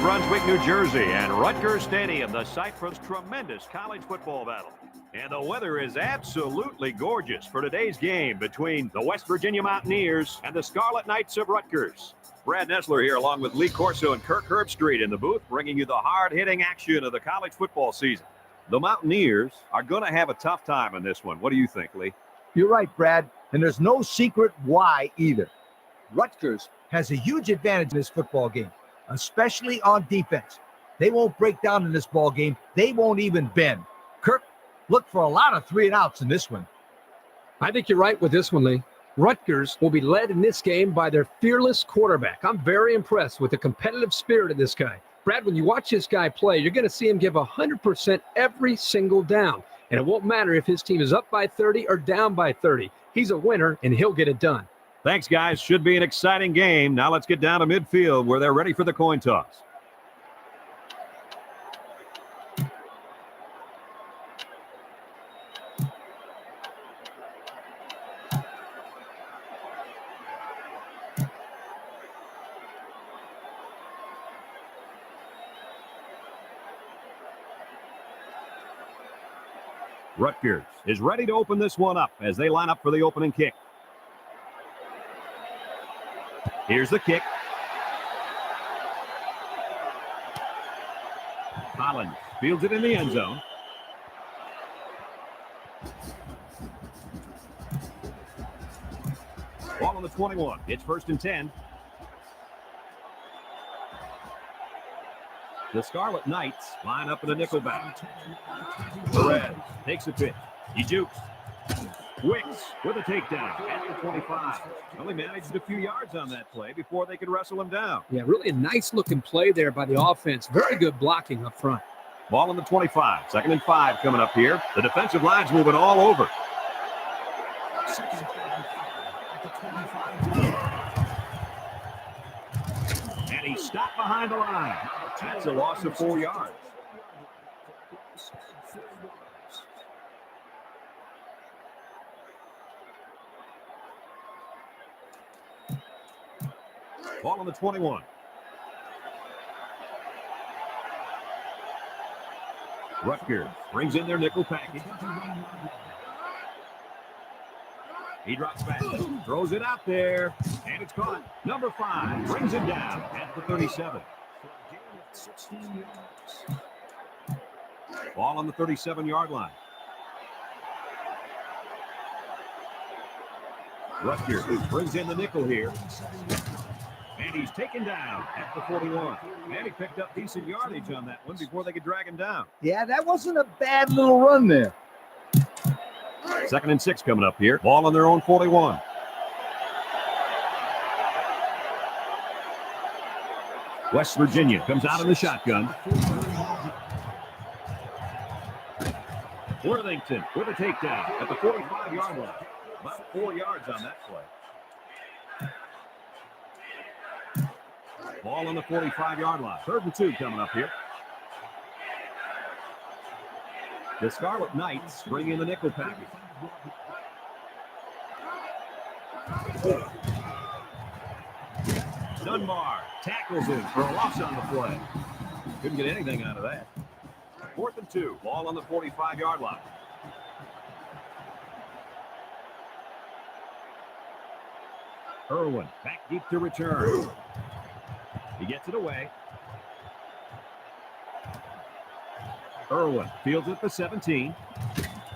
Brunswick, New Jersey, and Rutgers Stadium, the site for this tremendous college football battle. And the weather is absolutely gorgeous for today's game between the West Virginia Mountaineers and the Scarlet Knights of Rutgers. Brad Nessler here along with Lee Corso and Kirk Herbstreit in the booth, bringing you the hard-hitting action of the college football season. The Mountaineers are going to have a tough time in this one. What do you think, Lee? You're right, Brad, and there's no secret why either. Rutgers has a huge advantage in this football game, especially on defense. They won't break down in this ball game. They won't even bend. Kirk, look for a lot of 3-and-outs in this one. I think you're right with this one, Lee. Rutgers will be led in this game by their fearless quarterback. I'm very impressed with the competitive spirit of this guy. Brad, when you watch this guy play, you're going to see him give 100% every single down. And it won't matter if his team is up by 30 or down by 30. He's a winner, and he'll get it done. Thanks, guys. Should be an exciting game. Now let's get down to midfield where they're ready for the coin toss. Rutgers is ready to open this one up as they line up for the opening kick. Here's the kick. Collins fields it in the end zone. Ball on the 21. It's 1st and 10. The Scarlet Knights line up in a nickel back. Perez takes a pitch. He jukes. Wicks with a takedown at the 25. Only managed a few yards on that play before they could wrestle him down. Yeah, really a nice-looking play there by the offense. Very good blocking up front. Ball on the 25. 2nd and 5 coming up here. The defensive line's moving all over. And he's stopped behind the line. That's a loss of 4 yards. Ball on the 21. Rutgers brings in their nickel package. He drops back, throws it out there, and it's caught. Number 5 brings it down at the 37. Ball on the 37-yard line. Rutgers brings in the nickel here. And he's taken down at the 41. And he picked up decent yardage on that one before they could drag him down. Yeah, that wasn't a bad little run there. 2nd and 6 coming up here. Ball on their own 41. West Virginia comes out in the shotgun. Worthington with a takedown at the 45-yard line. About 4 yards on that play. Ball on the 45-yard line. 3rd and 2 coming up here. The Scarlet Knights bring in the nickel package. Dunbar tackles him for a loss on the play. Couldn't get anything out of that. 4th and 2. Ball on the 45-yard line. Irwin back deep to return. He gets it away. Irwin fields it for 17.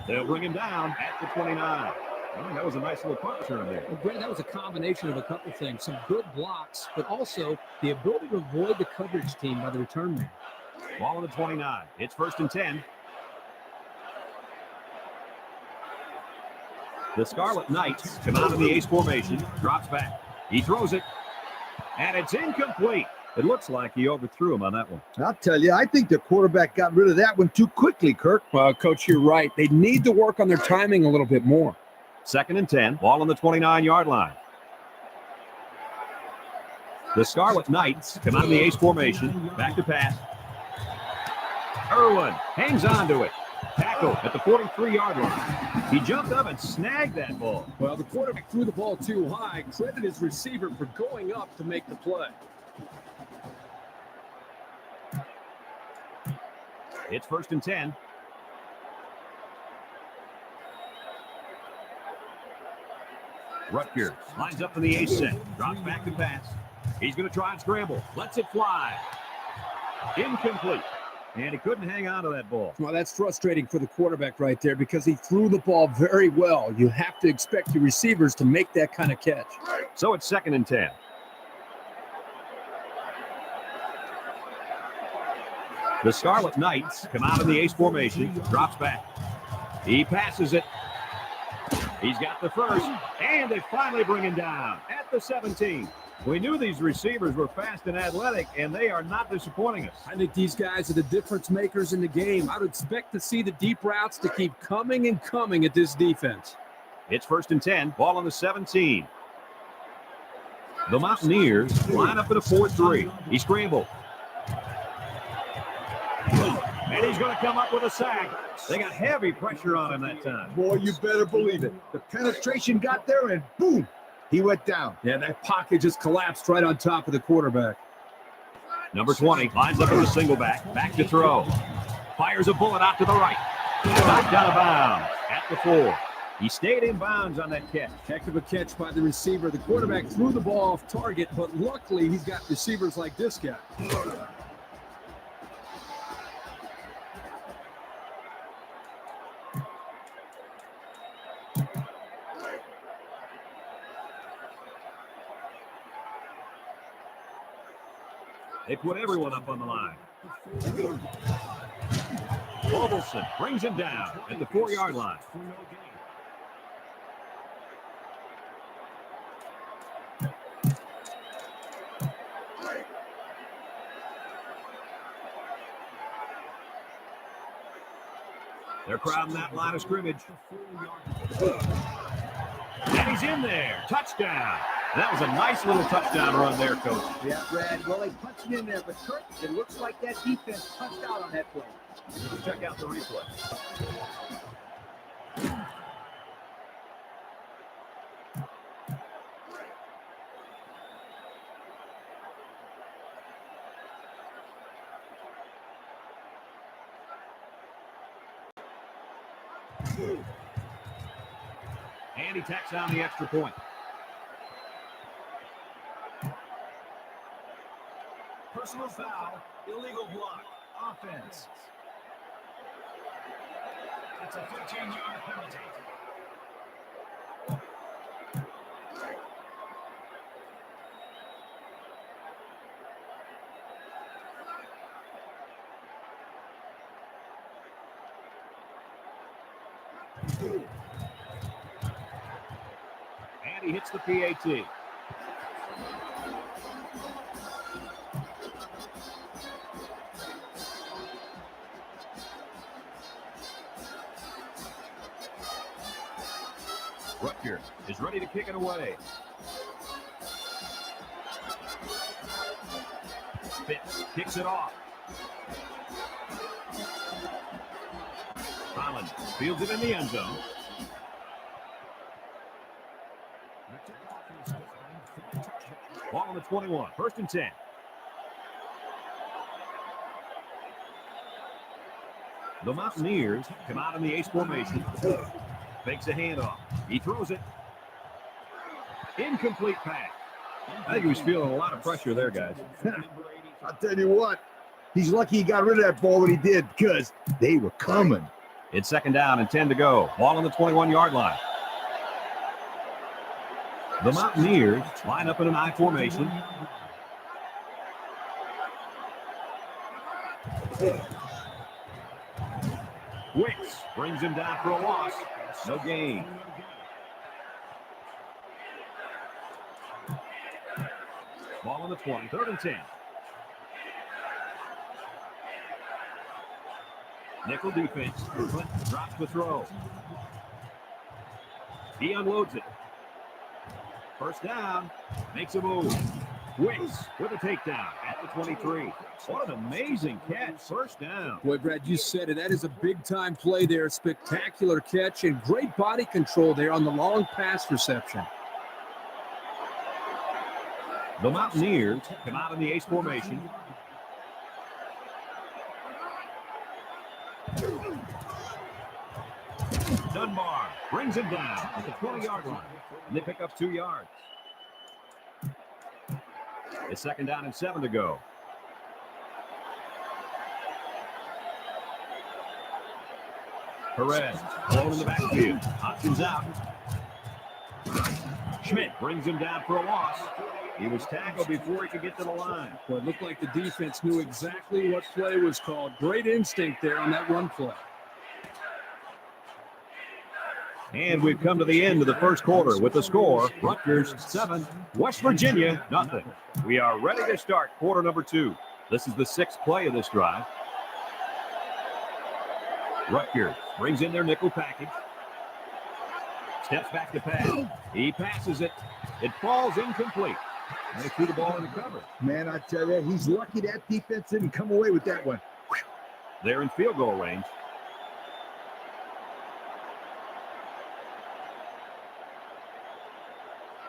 They'll bring him down at the 29. Well, that was a nice little punt return there. Well, Brad, that was a combination of a couple things. Some good blocks, but also the ability to avoid the coverage team by the return man. Ball on the 29. It's 1st and 10. The Scarlet Knights come out of the ace formation. Drops back. He throws it. And it's incomplete. It looks like he overthrew him on that one. I'll tell you, I think the quarterback got rid of that one too quickly, Kirk. Well, Coach, you're right. They need to work on their timing a little bit more. 2nd and 10. Ball on the 29-yard line. The Scarlet Knights come out of the ace formation. Back to pass. Irwin hangs on to it. Tackle at the 43-yard line. He jumped up and snagged that ball. Well, the quarterback threw the ball too high. Credit his receiver for going up to make the play. It's 1st and 10. Rutgers lines up for the A set. Drops back to pass. He's going to try and scramble. Lets it fly. Incomplete. And he couldn't hang on to that ball. Well, that's frustrating for the quarterback right there because he threw the ball very well. You have to expect your receivers to make that kind of catch. So it's 2nd and 10. The Scarlet Knights come out in the ace formation. Drops back. He passes it. He's got the first. And they finally bring him down at the 17. We knew these receivers were fast and athletic, and they are not disappointing us. I think these guys are the difference makers in the game. I would expect to see the deep routes to keep coming and coming at this defense. It's 1st and 10. Ball on the 17. The Mountaineers line up in a 4-3. He scrambled. And he's going to come up with a sack. They got heavy pressure on him that time. Boy, you better believe it. The penetration got there, and boom, he went down. Yeah, that pocket just collapsed right on top of the quarterback. Number 20 lines up as a single back. Back to throw. Fires a bullet out to the right. Knocked out of bounds at the 4. He stayed in bounds on that catch. Heck of a catch by the receiver. The quarterback threw the ball off target, but luckily he's got receivers like this guy. They put everyone up on the line. Robertson brings him down at the 4-yard line. They're crowding that line of scrimmage. And he's in there. Touchdown. That was a nice little touchdown run there, Coach. Yeah, Brad. Well, they punched it in there, but Kurt, it looks like that defense punched out on that play. Let's check out the replay. And he tacks on the extra point. Personal foul, illegal block, offense. That's a 15-yard penalty. And he hits the PAT. Rutgers is ready to kick it away. Spitz kicks it off. Holland fields it in the end zone. Ball on the 21. 1st and 10. The Mountaineers come out in the ace formation. Fakes a handoff. He throws it. Incomplete pass. I think he was feeling a lot of pressure there, guys. I'll tell you what, he's lucky he got rid of that ball when he did because they were coming. It's 2nd down and 10 to go. Ball on the 21-yard line. The Mountaineers line up in an I formation. Wicks brings him down for a loss. No gain. Ball on the 20. 3rd and 10. Nickel defense. Clinton drops the throw. He unloads it. 1st down. Makes a move. Wicks with a takedown at the 23. What an amazing catch. 1st down. Boy, Brad, you said it. That is a big-time play there. Spectacular catch and great body control there on the long pass reception. The Mountaineers come out in the ace formation. Dunbar brings him down at the 20-yard line, and they pick up 2 yards. It's second down and 7 to go. Perez, alone in the backfield. Options out. Schmidt brings him down for a loss. He was tackled before he could get to the line. Well, it looked like the defense knew exactly what play was called. Great instinct there on that run play. And we've come to the end of the first quarter with the score, Rutgers 7, West Virginia nothing. We are ready to start quarter number 2. This is the 6th play of this drive. Rutgers brings in their nickel package. Steps back to pass. He passes it. It falls incomplete. They threw the ball in the cover. Man, I tell you, he's lucky that defense didn't come away with that one. They're in field goal range.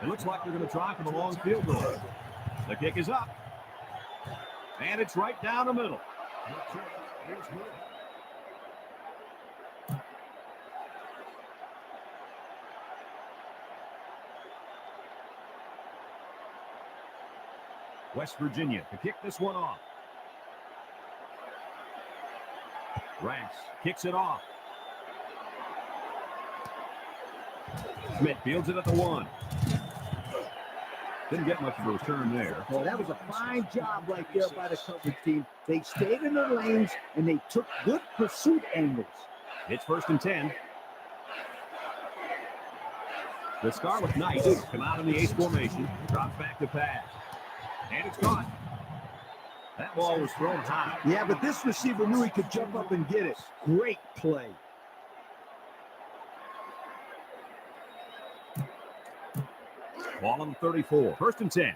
It looks like they're going to try for the long field goal. The kick is up. And it's right down the middle. West Virginia to kick this one off. Rass kicks it off. Schmidt fields it at the 1. Didn't get much of a return there. Well, that was a fine job right there by the coverage team. They stayed in their lanes, and they took good pursuit angles. It's first and 10. The Scarlet Knights come out in the ace formation. Drops back to pass. And it's caught. That ball was thrown high. Yeah, but this receiver knew he could jump up and get it. Great play. Ball on the 34. First and 10.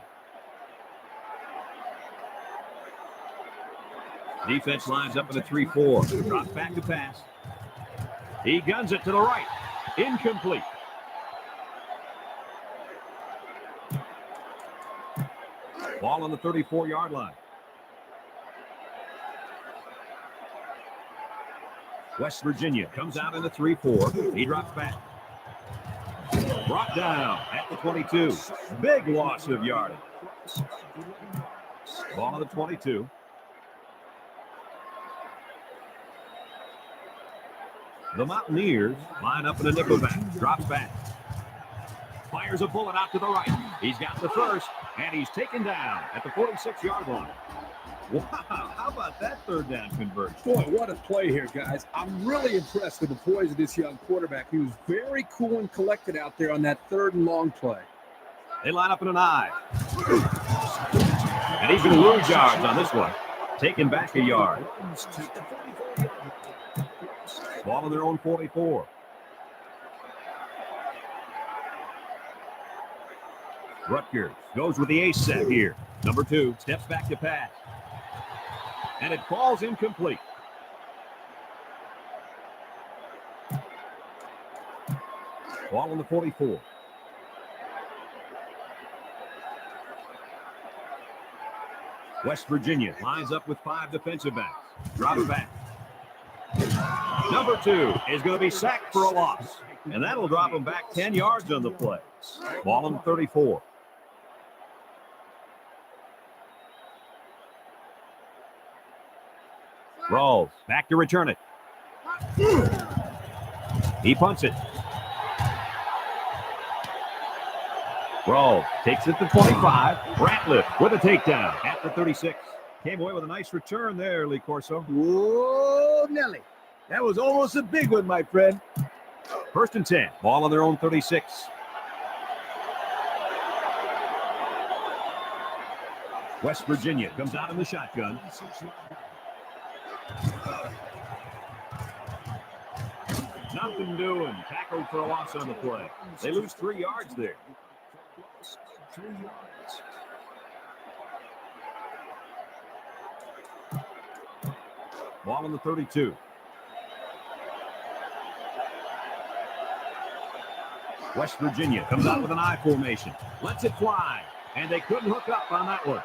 Defense lines up in a 3-4. Drops back to pass. He guns it to the right. Incomplete. Ball on the 34-yard line. West Virginia comes out in the 3-4. He drops back. Brought down at the 22. Big loss of yardage. Ball on the 22. The Mountaineers line up in a nickelback. Drops back. Fires a bullet out to the right. He's got the first, and he's taken down at the 46-yard line. Wow, how about that third down conversion? Boy, what a play here, guys. I'm really impressed with the poise of this young quarterback. He was very cool and collected out there on that third and long play. They line up in an I. And he's going to lose yards on this one. Taken back a yard. Ball on their own 44. Rutgers goes with the ace set here. Number 2 steps back to pass. And it falls incomplete. Ball on the 44. West Virginia lines up with 5 defensive backs. Drops back. Number 2 is going to be sacked for a loss. And that'll drop him back 10 yards on the play. Ball on the 34. Rawls back to return it. He punts it. Rawls takes it to 25. Ratliff with a takedown at the 36. Came away with a nice return there, Lee Corso. Whoa, Nelly. That was almost a big one, my friend. First and 10. Ball on their own 36. West Virginia comes out in the shotgun. Nothing doing. Tackled for a loss on the play. They lose 3 yards there. Ball on the 32. West Virginia comes out with an I formation. Lets it fly. And they couldn't hook up on that one.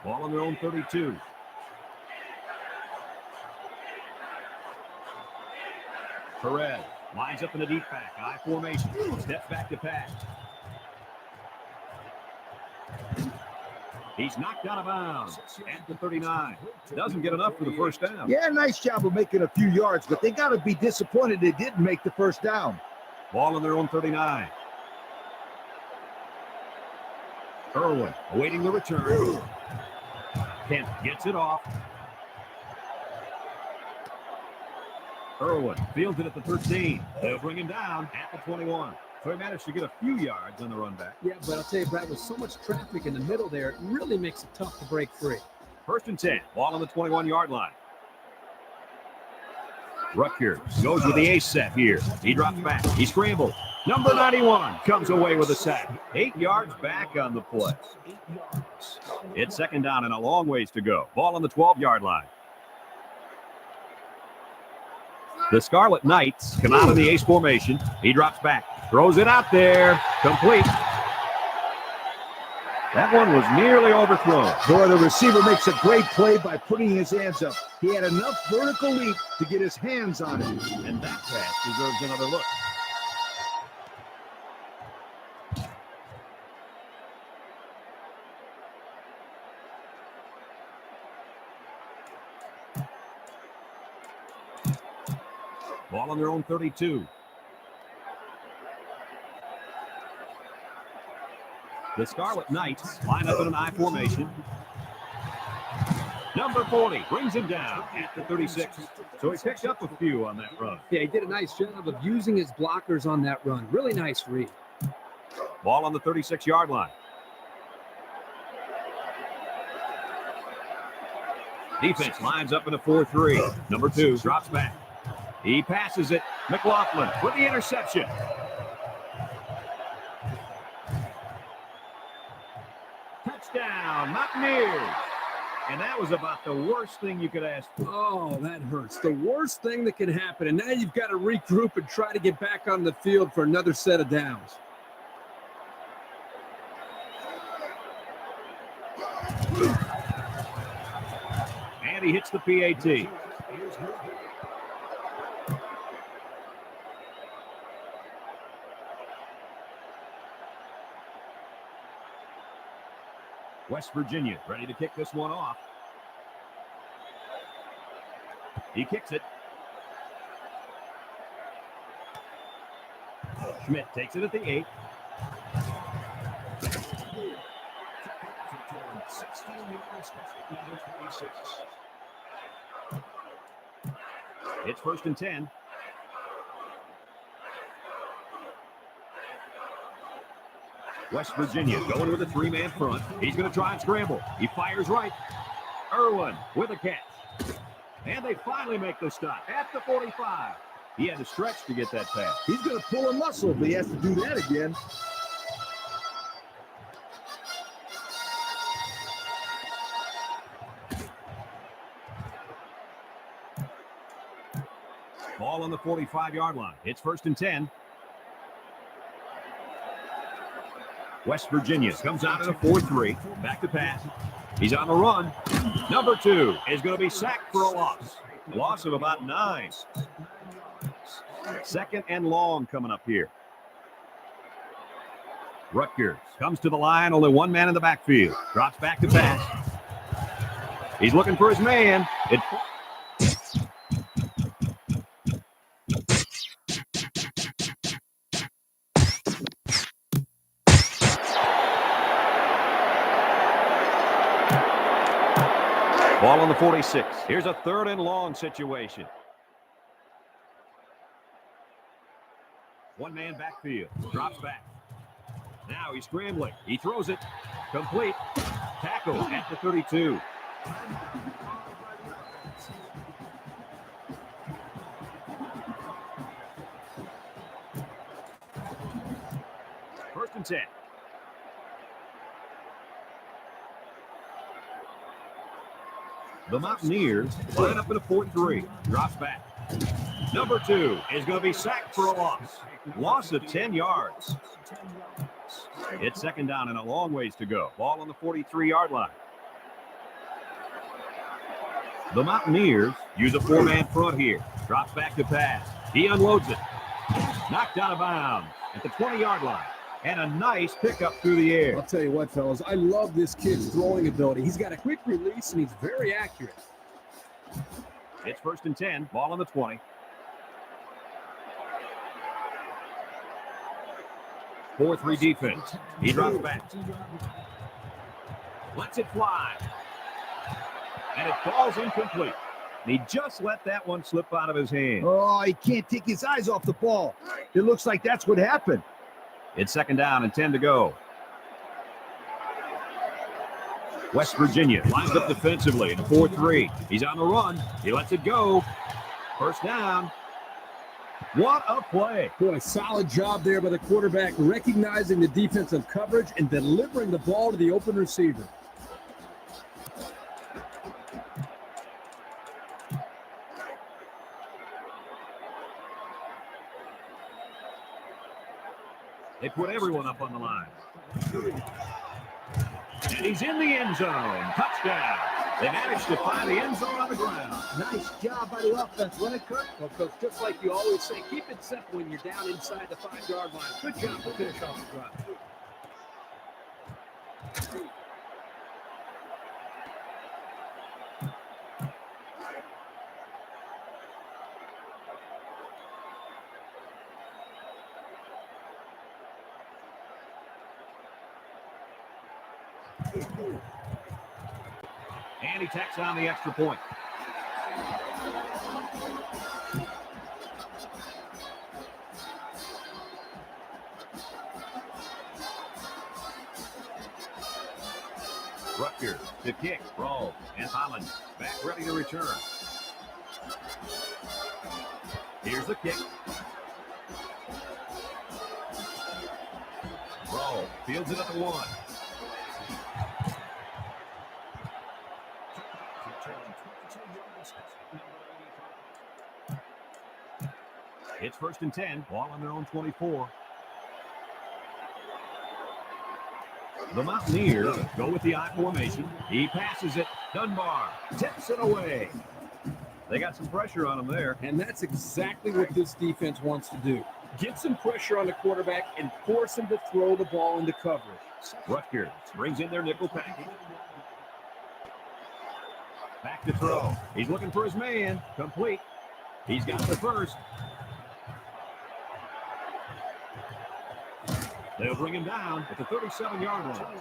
Ball on their own 32. Perez lines up in the deep back. I formation. Steps back to pass. He's knocked out of bounds at the 39. Doesn't get enough for the first down. Yeah, nice job of making a few yards, but they got to be disappointed they didn't make the first down. Ball on their own 39. Irwin awaiting the return. Kent gets it off. Irwin fields it at the 13. They'll bring him down at the 21. So he managed to get a few yards on the run back. Yeah, but I'll tell you, Brad, with so much traffic in the middle there, it really makes it tough to break free. 1st and 10. Ball on the 21-yard line. Rutgers goes with the ace set here. He drops back. He scrambles. Number 91 comes away with a sack. 8 yards back on the play. It's 2nd down and a long ways to go. Ball on the 12-yard line. The Scarlet Knights come out in the ace formation. He drops back. Throws it out there. Complete. That one was nearly overthrown. Boy, the receiver makes a great play by putting his hands up. He had enough vertical leap to get his hands on it. And that pass deserves another look. Ball on their own 32. The Scarlet Knights line up in an I formation. Number 40 brings him down at the 36. So he picked up a few on that run. Yeah, he did a nice job of using his blockers on that run. Really nice read. Ball on the 36-yard line. Defense lines up in a 4-3. Number 2 drops back. He passes it. McLaughlin with the interception. Touchdown, Mountaineers. And that was about the worst thing you could ask for. Oh, that hurts. The worst thing that can happen. And now you've got to regroup and try to get back on the field for another set of downs. And he hits the PAT. West Virginia ready to kick this one off. He kicks it. Schmidt takes it at the 8. It's 1st and 10. West Virginia going with a 3-man front. He's going to try and scramble. He fires right. Irwin with a catch. And they finally make the stop at the 45. He had to stretch to get that pass. He's going to pull a muscle if he has to do that again. Ball on the 45-yard line. It's 1st and 10. West Virginia comes out in a 4-3. Back to pass. He's on the run. Number 2 is going to be sacked for a loss. A loss of about 9. 2nd and long coming up here. Rutgers comes to the line. Only one man in the backfield. Drops back to pass. He's looking for his man. Ball on the 46. Here's a 3rd and long situation. One man backfield. Drops back. Now he's scrambling. He throws it. Complete. Tackle at the 32. First and 10. The Mountaineers line up in a 4-3. Drops back. Number 2 is going to be sacked for a loss. Loss of 10 yards. It's 2nd down and a long ways to go. Ball on the 43-yard line. The Mountaineers use a 4-man front here. Drops back to pass. He unloads it. Knocked out of bounds at the 20-yard line. And a nice pickup through the air. I'll tell you what, fellas, I love this kid's throwing ability. He's got a quick release, and he's very accurate. It's 1st and 10, ball on the 20. 4-3 defense. He drops back. Lets it fly. And it falls incomplete. He just let that one slip out of his hand. Oh, he can't take his eyes off the ball. It looks like that's what happened. It's 2nd down and 10 to go. West Virginia lines up defensively in 4-3. He's on the run. He lets it go. 1st down. What a play. Boy, solid job there by the quarterback, recognizing the defensive coverage and delivering the ball to the open receiver. They put everyone up on the line. And he's in the end zone. Touchdown. They managed to find the end zone on the ground. Nice job by the offense. When it cut. Well, Coach, just like you always say, keep it simple when you're down inside the 5-yard line. Good job to finish off the drive. And he tacks on the extra point. Rutgers, the kick, roll, and Holland back ready to return. Here's the kick. Roll, fields it at the 1. It's 1st and 10, ball on their own 24. The Mountaineers go with the I formation. He passes it. Dunbar tips it away. They got some pressure on him there. And that's exactly what this defense wants to do. Get some pressure on the quarterback and force him to throw the ball into coverage. Rutgers brings in their nickel package. Back to throw. He's looking for his man. Complete. He's got the first. They'll bring him down at the 37-yard line.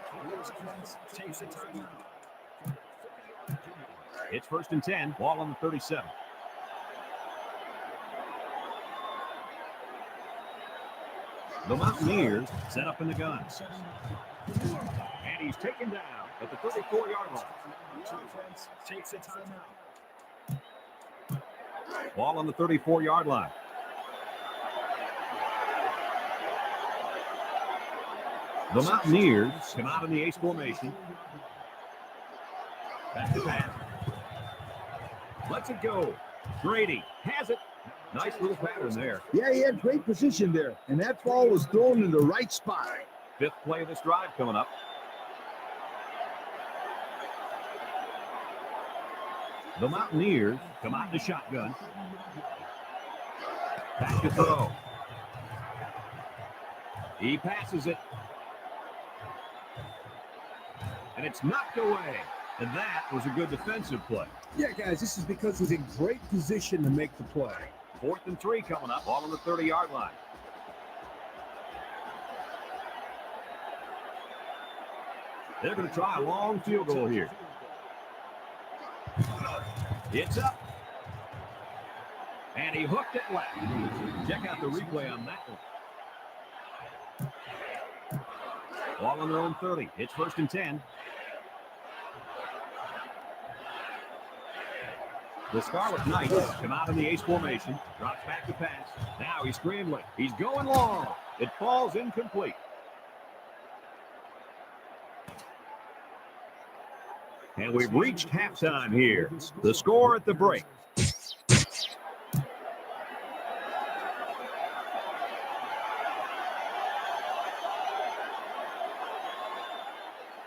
It's 1st and 10, ball on the 37. The Mountaineers set up in the gun. And he's taken down at the 34-yard line. Ball on the 34-yard line. The Mountaineers come out in the ace formation. Back to pass. Lets it go. Grady has it. Nice little pattern there. Yeah, he had great position there, and that ball was thrown in the right spot. 5th play of this drive coming up. The Mountaineers come out in the shotgun. Back to throw. He passes it. And it's knocked away. And that was a good defensive play. Yeah, guys, this is because he's in great position to make the play. 4th and 3 coming up, all on the 30-yard line. They're going to try a long field goal here. It's up. And he hooked it left. Check out the replay on that one. Ball on their own 30. It's 1st and 10. The Scarlet Knights come out in the ace formation. Drops back to pass. Now he's scrambling. He's going long. It falls incomplete. And we've reached halftime here. The score at the break.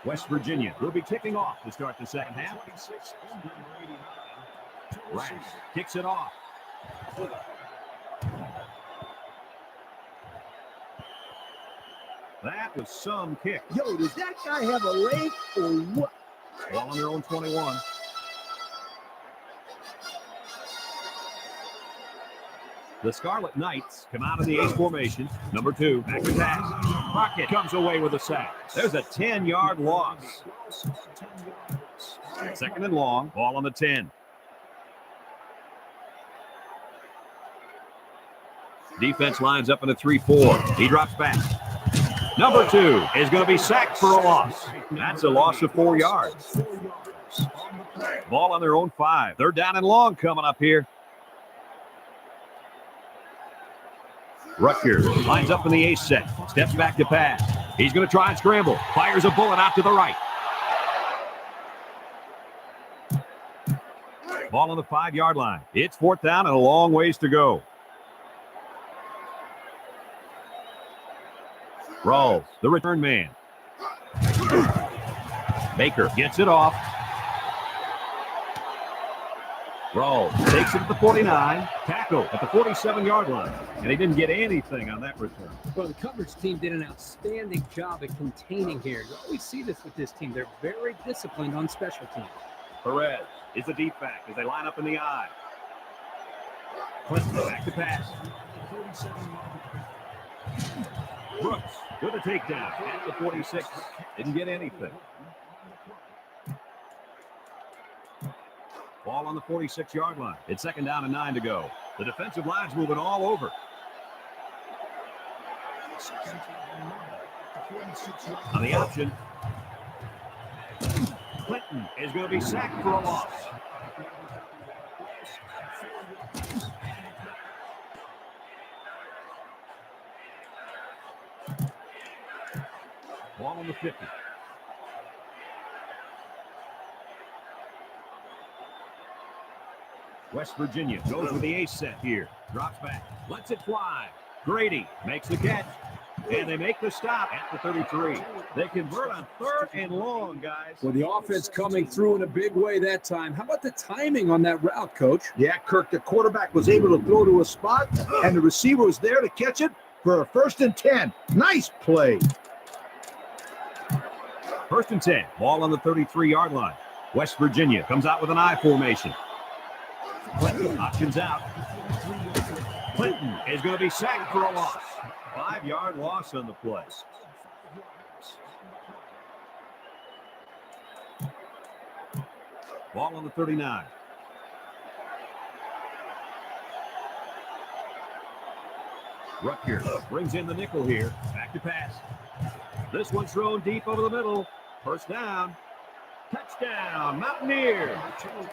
West Virginia will be kicking off to start the second half. Rash kicks it off. That was some kick. Yo, does that guy have a leg or what? Ball on their own 21. The Scarlet Knights come out of the ace formation. Number 2, back to pass. Pocket comes away with a sack. There's a 10-yard loss. 2nd and long. Ball on the 10. Defense lines up in a 3-4. He drops back. Number 2 is going to be sacked for a loss. That's a loss of 4 yards. Ball on their own 5. 3rd down and long coming up here. Rutgers lines up in the ace set. Steps back to pass. He's going to try and scramble. Fires a bullet out to the right. Ball on the 5-yard line. It's 4th down and a long ways to go. Rawls, the return man. Baker gets it off. Rawls takes it at the 49. Tackle at the 47-yard line. And he didn't get anything on that return. Well, the coverage team did an outstanding job at containing here. You always see this with this team. They're very disciplined on special teams. Perez is the deep back as they line up in the eye. Clinton back to pass. Brooks with a takedown at the 46. Didn't get anything. Ball on the 46-yard line. It's 2nd down and 9 to go. The defensive line's moving all over. On the option, Clinton is going to be sacked for a loss. Ball on the 50. West Virginia goes with the ace set here. Drops back. Lets it fly. Grady makes the catch. And they make the stop at the 33. They convert on 3rd and long, guys. Well, the offense coming through in a big way that time. How about the timing on that route, Coach? Yeah, Kirk, the quarterback was able to throw to a spot, and the receiver was there to catch it for a 1st and 10. Nice play. 1st and 10. Ball on the 33-yard line. West Virginia comes out with an I formation. Clinton options out. Clinton is going to be sacked for a loss. 5-yard loss on the play. Ball on the 39. Rutgers brings in the nickel here. Back to pass. This one's thrown deep over the middle. 1st down. Touchdown, Mountaineers.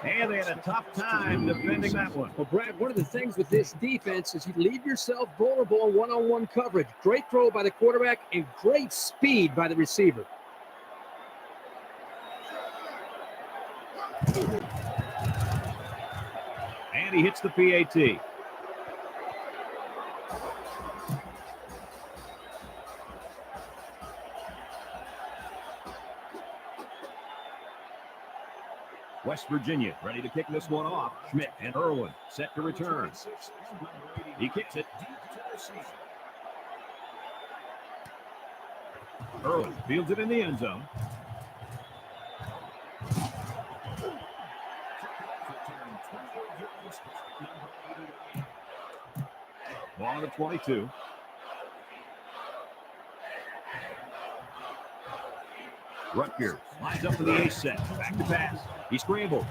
And they had a tough time defending that one. Well, Brad, one of the things with this defense is you leave yourself vulnerable in one-on-one coverage. Great throw by the quarterback and great speed by the receiver. And he hits the PAT. West Virginia ready to kick this one off. Schmidt and Irwin set to return. He kicks it. Irwin fields it in the end zone. Ball on the 22. Rutgers lines up for the ace set. Back to pass. He scrambled.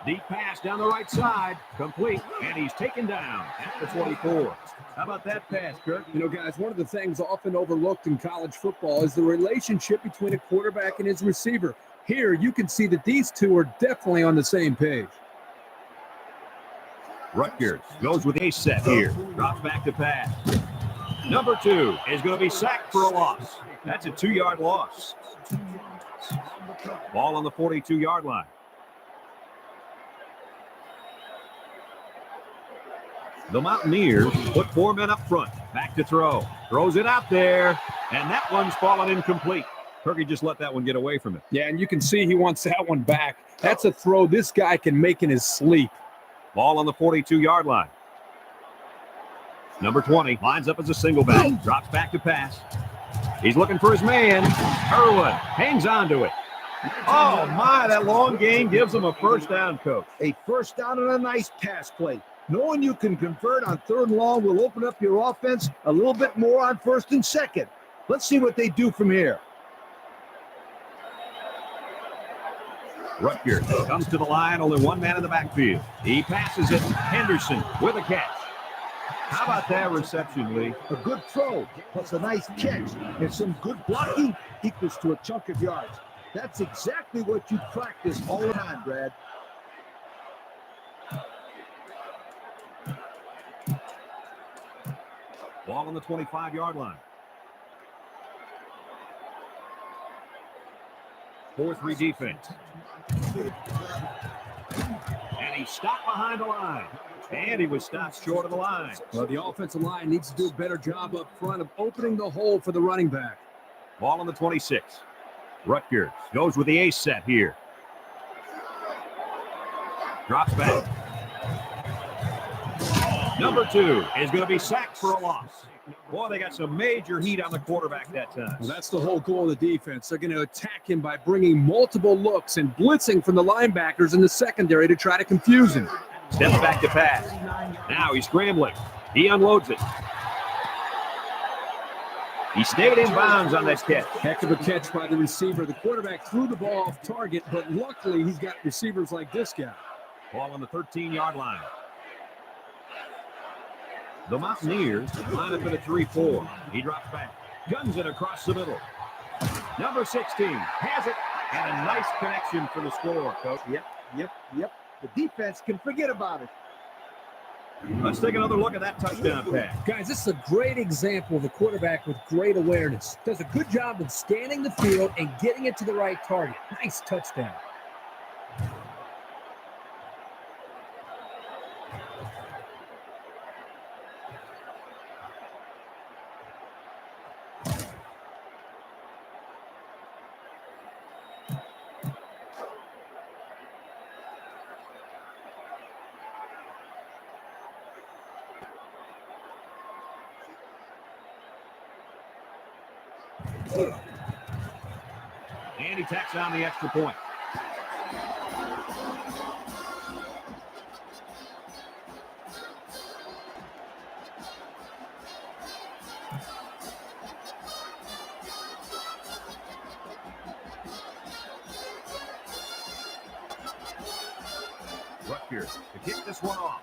Deep pass down the right side. Complete. And he's taken down at the 24. How about that pass, Kirk? You know, guys, one of the things often overlooked in college football is the relationship between a quarterback and his receiver. Here, you can see that these two are definitely on the same page. Rutgers goes with ace set here. Drops back to pass. Number 2 is going to be sacked for a loss. That's a 2-yard loss. Ball on the 42-yard line. The Mountaineers put 4 men up front. Back to throw. Throws it out there. And that one's fallen incomplete. Turkey just let that one get away from him. Yeah, and you can see he wants that one back. That's a throw this guy can make in his sleep. Ball on the 42-yard line. Number 20 lines up as a single back, drops back to pass. He's looking for his man. Irwin hangs on to it. Oh, my, that long gain gives him a first down, Coach. A first down and a nice pass play. Knowing you can convert on 3rd and long will open up your offense a little bit more on 1st and 2nd. Let's see what they do from here. Rutgers comes to the line, only one man in the backfield. He passes it. Henderson with a catch. How about that reception, Lee? A good throw, plus a nice catch, and some good blocking equals to a chunk of yards. That's exactly what you practice all the time, Brad. Ball on the 25-yard line. 4-3 defense. And he stopped behind the line. And he was stopped short of the line. Well, the offensive line needs to do a better job up front of opening the hole for the running back. Ball on the 26. Rutgers goes with the ace set here. Drops back. Number 2 is going to be sacked for a loss. Boy, they got some major heat on the quarterback that time. Well, that's the whole goal of the defense. They're going to attack him by bringing multiple looks and blitzing from the linebackers in the secondary to try to confuse him. Steps back to pass. Now he's scrambling. He unloads it. He stayed in bounds on that catch. Heck of a catch by the receiver. The quarterback threw the ball off target, but luckily he's got receivers like this guy. Ball on the 13-yard line. The Mountaineers line up at a 3-4. He drops back. Guns it across the middle. Number 16 has it. And a nice connection for the score, Coach. Yep. The defense can forget about it. Let's take another look at that touchdown pass. Guys, this is a great example of a quarterback with great awareness. Does a good job of scanning the field and getting it to the right target. Nice touchdown. And he tacks on the extra point. Rutgers to kick this one off.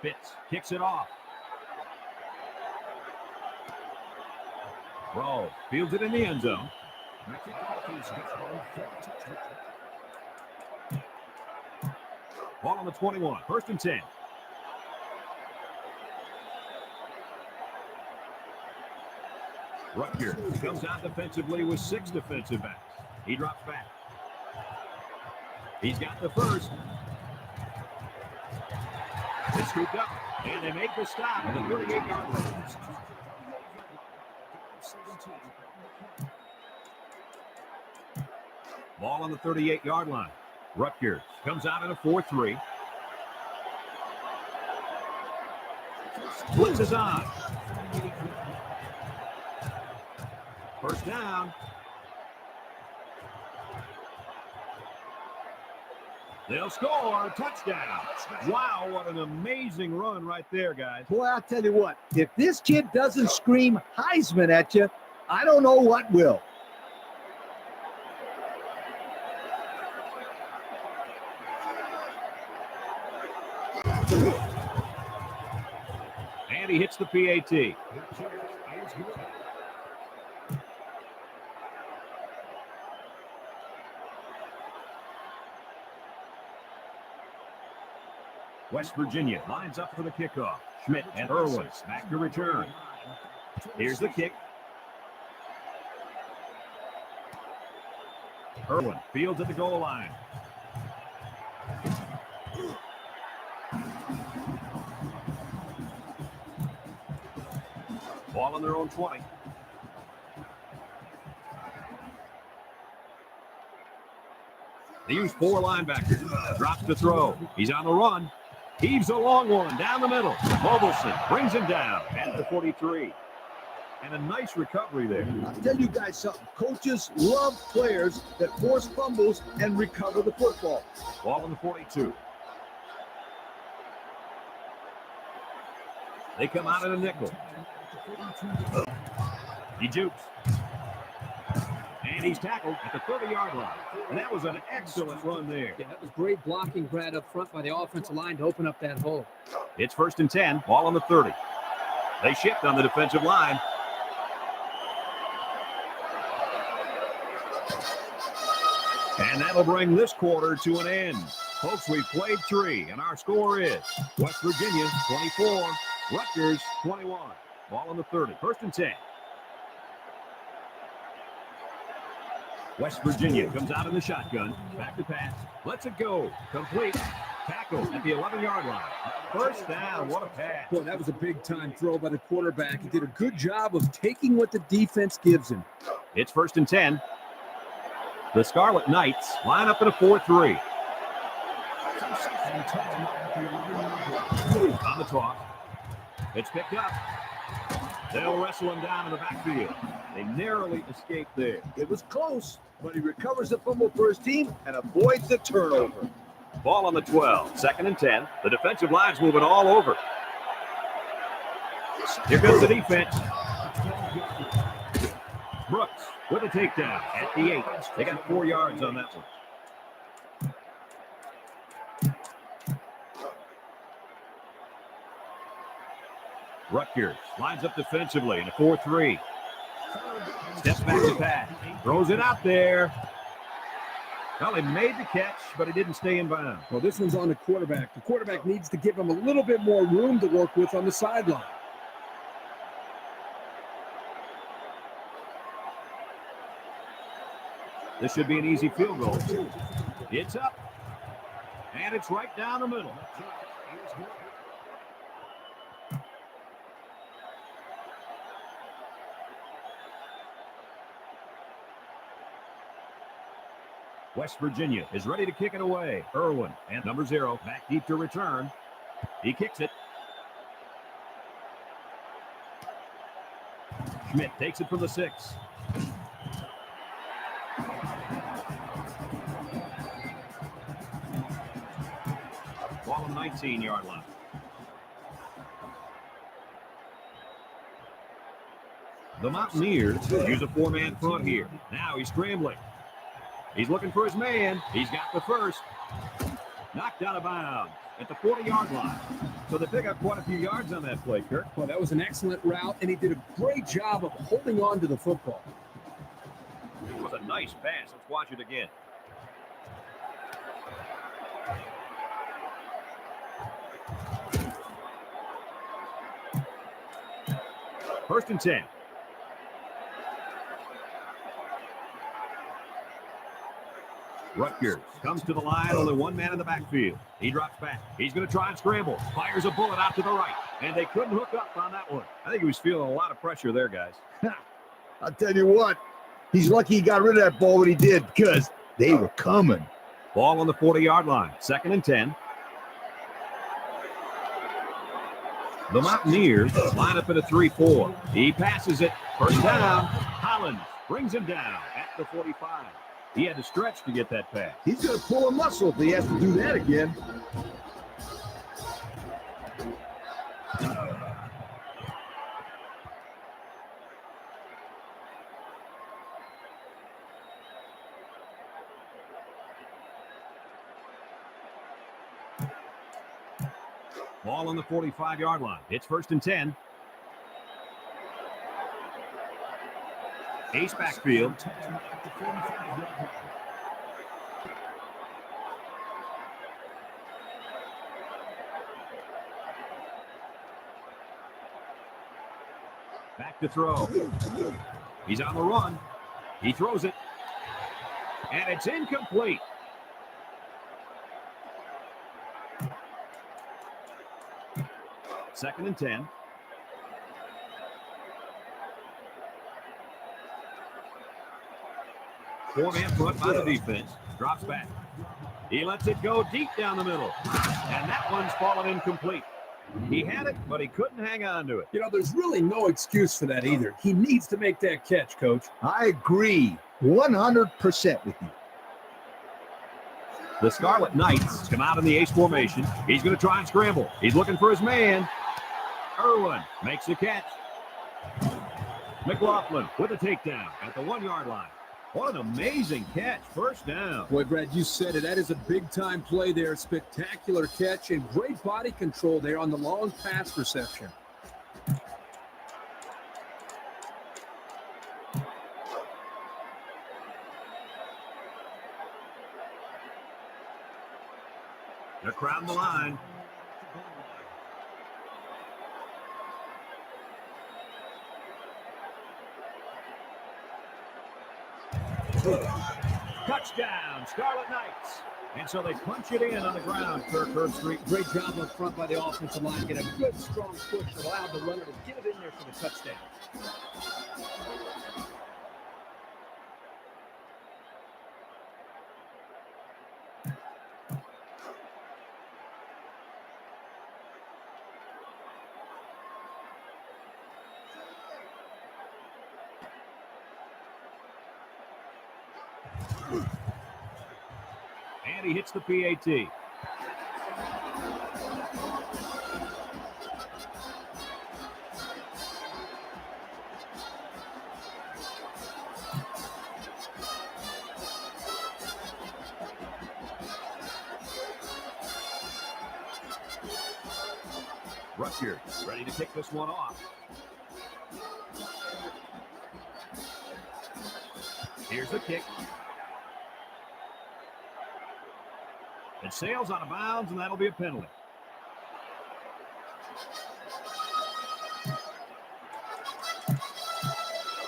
Fitz kicks it off. Rowe fields it in the end zone. Ball on the 21. 1st and 10. Rutgers comes out defensively with 6 defensive backs. He drops back. He's got the first. They scooped up, and they make the stop at the 38-yard line. Ball on the 38-yard line. Rutgers comes out in a 4-3. Blitz is on. First down. They'll score. Touchdown. Wow, what an amazing run right there, guys. Boy, I'll tell you what, if this kid doesn't scream Heisman at you, I don't know what will. And he hits the PAT. West Virginia lines up for the kickoff. Schmidt and Irwin back to return. Here's the kick. Irwin fields at the goal line. Ball on their own 20. They use 4 linebackers. Drops to throw. He's on the run. Heaves a long one down the middle. Mobilson brings him down at the 43. And a nice recovery there. I'll tell you guys something. Coaches love players that force fumbles and recover the football. Ball on the 42. They come out in a nickel. He jukes. And he's tackled at the 30-yard line. And that was an excellent run there. Yeah, that was great blocking, Brad, up front by the offensive line to open up that hole. It's 1st and 10. Ball on the 30. They shift on the defensive line. And that'll bring this quarter to an end. Folks, we've played 3, and our score is West Virginia 24, Rutgers 21. Ball on the 30. 1st and 10. West Virginia comes out in the shotgun. Back to pass. Lets it go. Complete. Tackle at the 11-yard line. 1st down. What a pass. Boy, that was a big-time throw by the quarterback. He did a good job of taking what the defense gives him. It's 1st and 10. The Scarlet Knights line up in a 4-3. On the toss. It's picked up. They'll wrestle him down in the backfield. They narrowly escaped there. It was close, but he recovers the fumble for his team and avoids the turnover. Ball on the 12. 2nd and 10. The defensive line's moving all over. Here comes the defense. Brooks with a takedown at the 8. They got 4 yards on that one. Rutgers lines up defensively in a 4-3. Steps back to pass. Throws it out there. Well, he made the catch, but he didn't stay in bounds. Well, this one's on the quarterback. The quarterback needs to give him a little bit more room to work with on the sideline. This should be an easy field goal. It's up. And it's right down the middle. West Virginia is ready to kick it away. Irwin and number 0 back deep to return. He kicks it. Schmidt takes it from the 6. Ball on the 19-yard line. The Mountaineers use a 4-man front here. Now he's scrambling. He's looking for his man. He's got the first. Knocked out of bounds at the 40-yard line. So they pick up quite a few yards on that play, Kirk. Well, that was an excellent route, and he did a great job of holding on to the football. It was a nice pass. Let's watch it again. First and 10. Rutgers comes to the line, only one man in the backfield. He drops back. He's going to try and scramble. Fires a bullet out to the right. And they couldn't hook up on that one. I think he was feeling a lot of pressure there, guys. I'll tell you what, he's lucky he got rid of that ball when he did because they were coming. Ball on the 40-yard line. 2nd and 10. The Mountaineers line up in a 3-4. He passes it. 1st down. Hollins brings him down at the 45. He had to stretch to get that pass. He's going to pull a muscle if he has to do that again. Ball on the 45-yard line. It's 1st and 10. Ace backfield. Back to throw. He's on the run. He throws it. And it's incomplete. Second and 10. Four-man front by the defense. Drops back. He lets it go deep down the middle. And that one's fallen incomplete. He had it, but he couldn't hang on to it. You know, there's really no excuse for that either. He needs to make that catch, Coach. I agree 100% with you. The Scarlet Knights come out in the ace formation. He's going to try and scramble. He's looking for his man. Irwin makes the catch. McLaughlin with a takedown at the 1-yard line. What an amazing catch. First down. Boy, Brad, you said it. That is a big-time play there. Spectacular catch and great body control there on the long pass reception. They're crowding the line. Touchdown, Scarlet Knights. And so they punch it in on the ground. Kirk Herbstreit. Great job up front by the offensive line. Get a good, strong push that allowed the runner to get it in there for the touchdown. And he hits the PAT. Rutgers ready to kick this one off. Here's the kick. It sails out of bounds, and that'll be a penalty.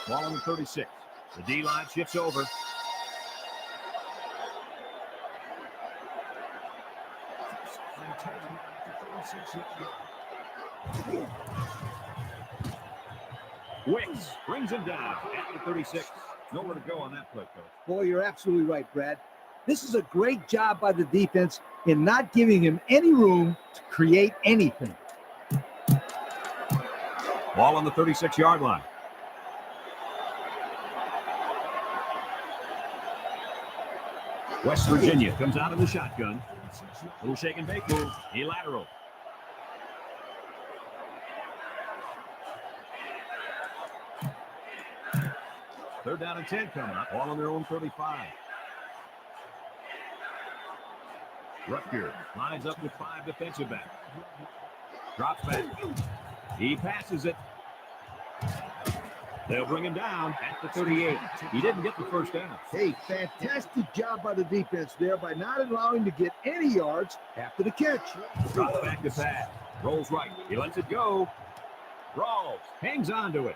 Ball on the 36. The D-line shifts over. Wicks brings him down at the 36. Nowhere to go on that play, Coach. Boy, you're absolutely right, Brad. This is a great job by the defense in not giving him any room to create anything. Ball on the 36-yard line. West Virginia comes out in the shotgun. Little shake and bake move. He lateral. Third down and 10 coming up. All on their own 35. Rutgers lines up with 5 defensive backs. Drops back. He passes it. They'll bring him down at the 38. He didn't get the first down. Hey, fantastic job by the defense there by not allowing him to get any yards after the catch. Drops back to pass. Rolls right. He lets it go. Rawls hangs on to it.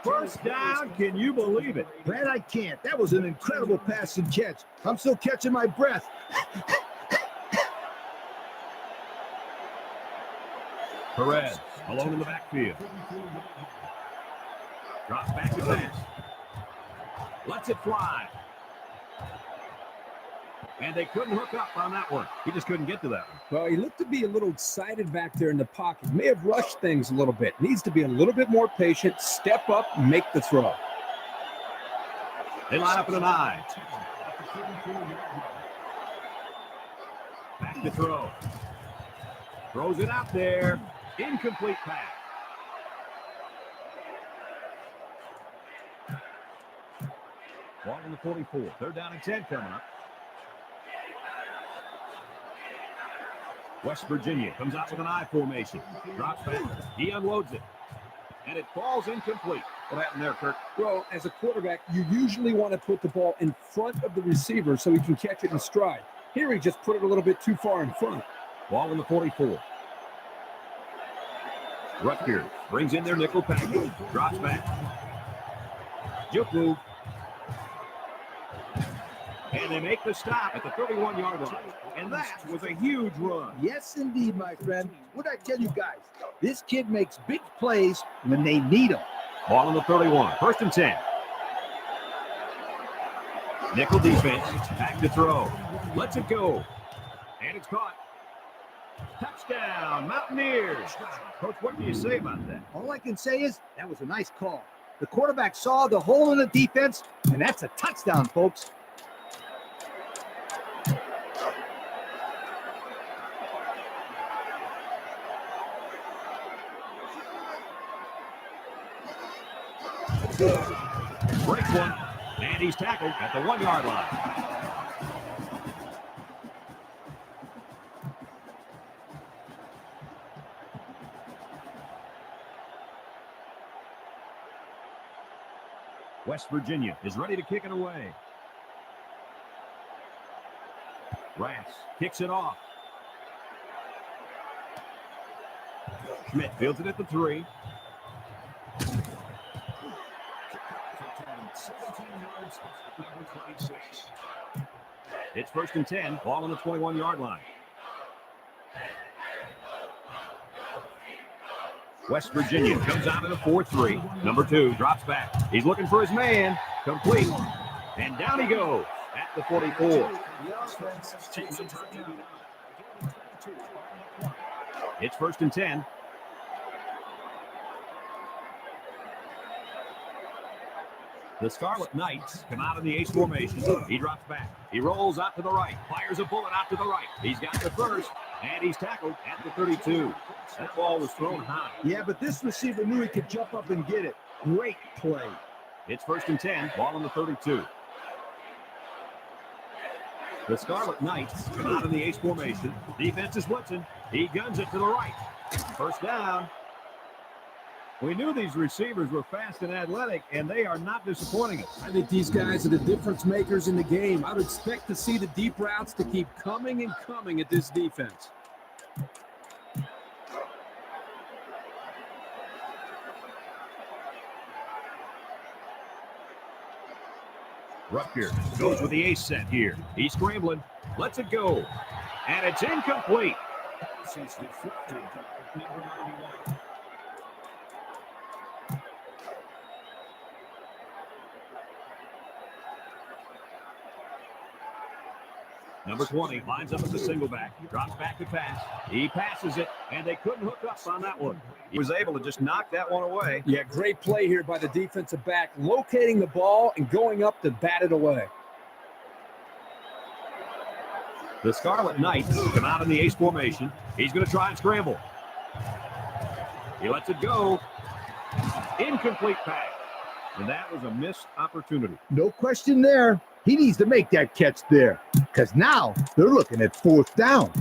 First down, can you believe it? Brad, I can't. That was an incredible pass and catch. I'm still catching my breath. Perez alone in the backfield. Drops back to pass. Lets it fly. And they couldn't hook up on that one. He just couldn't get to that one. Well, he looked to be a little excited back there in the pocket. May have rushed things a little bit. Needs to be a little bit more patient, step up, make the throw. They line up in an eye. Back to throw. Throws it out there. Incomplete pass. Ball on the 44. Third down and 10 coming up. West Virginia comes out with an I formation. Drops back. He unloads it. And it falls incomplete. What happened there, Kirk? Well, as a quarterback, you usually want to put the ball in front of the receiver so he can catch it in stride. Here he just put it a little bit too far in front. Ball in the 44. Rutgers brings in their nickel package. Drops back. Juke move. And they make the stop at the 31-yard line. And that was a huge run. Yes, indeed, my friend. What'd I tell you guys? This kid makes big plays when they need him. Ball on the 31. First and 10. Nickel defense. Back to throw. Lets it go. And it's caught. Touchdown, Mountaineers. Coach, what do you say about that? All I can say is that was a nice call. The quarterback saw the hole in the defense, and that's a touchdown, folks. Breaks one, and he's tackled at the 1-yard line. West Virginia is ready to kick it away. Rass kicks it off. Schmidt fields it at the 3. It's 1st and 10, ball on the 21-yard line. West Virginia comes out in a 4-3. Number 2 drops back. He's looking for his man. Complete. And down he goes at the 44. It's 1st and 10. The Scarlet Knights come out in the ace formation. He drops back. He rolls out to the right. Fires a bullet out to the right. He's got the first, and he's tackled at the 32. That ball was thrown high. Yeah, but this receiver knew he could jump up and get it. Great play. It's 1st and 10, ball on the 32. The Scarlet Knights come out in the ace formation. Defense is blitzing. He guns it to the right. First down. We knew these receivers were fast and athletic, and they are not disappointing us. I think these guys are the difference makers in the game. I would expect to see the deep routes to keep coming and coming at this defense. Rutgers goes with the ace set here. He's scrambling. Lets it go. And it's incomplete. Number 20 lines up as a single back. Drops back to pass. He passes it, and they couldn't hook up on that one. He was able to just knock that one away. Yeah, great play here by the defensive back, locating the ball and going up to bat it away. The Scarlet Knights come out in the ace formation. He's going to try and scramble. He lets it go. Incomplete pass. And that was a missed opportunity. No question there. He needs to make that catch there, because now they're looking at 4th down.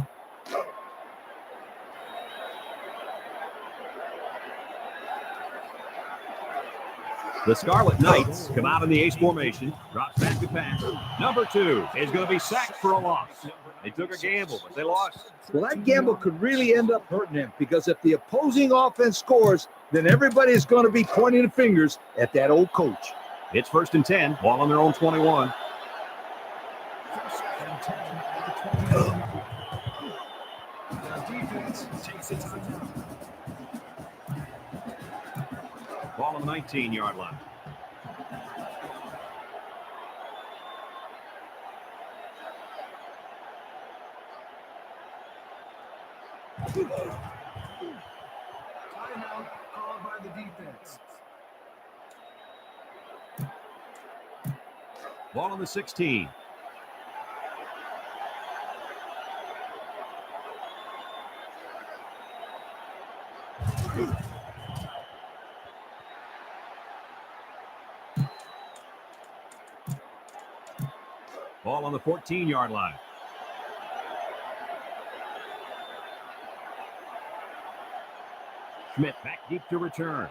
The Scarlet Knights come out in the ace formation. Drops back to pass. Number 2 is going to be sacked for a loss. They took a gamble, but they lost. Well, that gamble could really end up hurting him, because if the opposing offense scores, then everybody's going to be pointing the fingers at that old coach. It's 1st and 10, ball on their own 21. Ball on the 19-yard line. Timeout called by the defense. Ball on the 16. Ball on the 14-yard line. Schmidt back deep to return.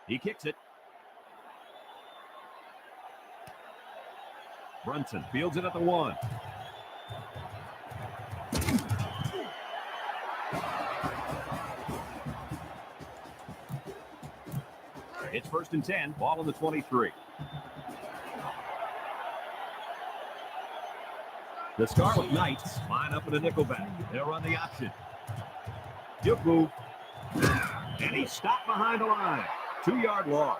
He kicks it. Brunson fields it at the 1. It's 1st and 10. Ball on the 23. The Scarlet Knights line up in a nickelback. They'll run the option. Good move. And he's stopped behind the line. 2-yard loss.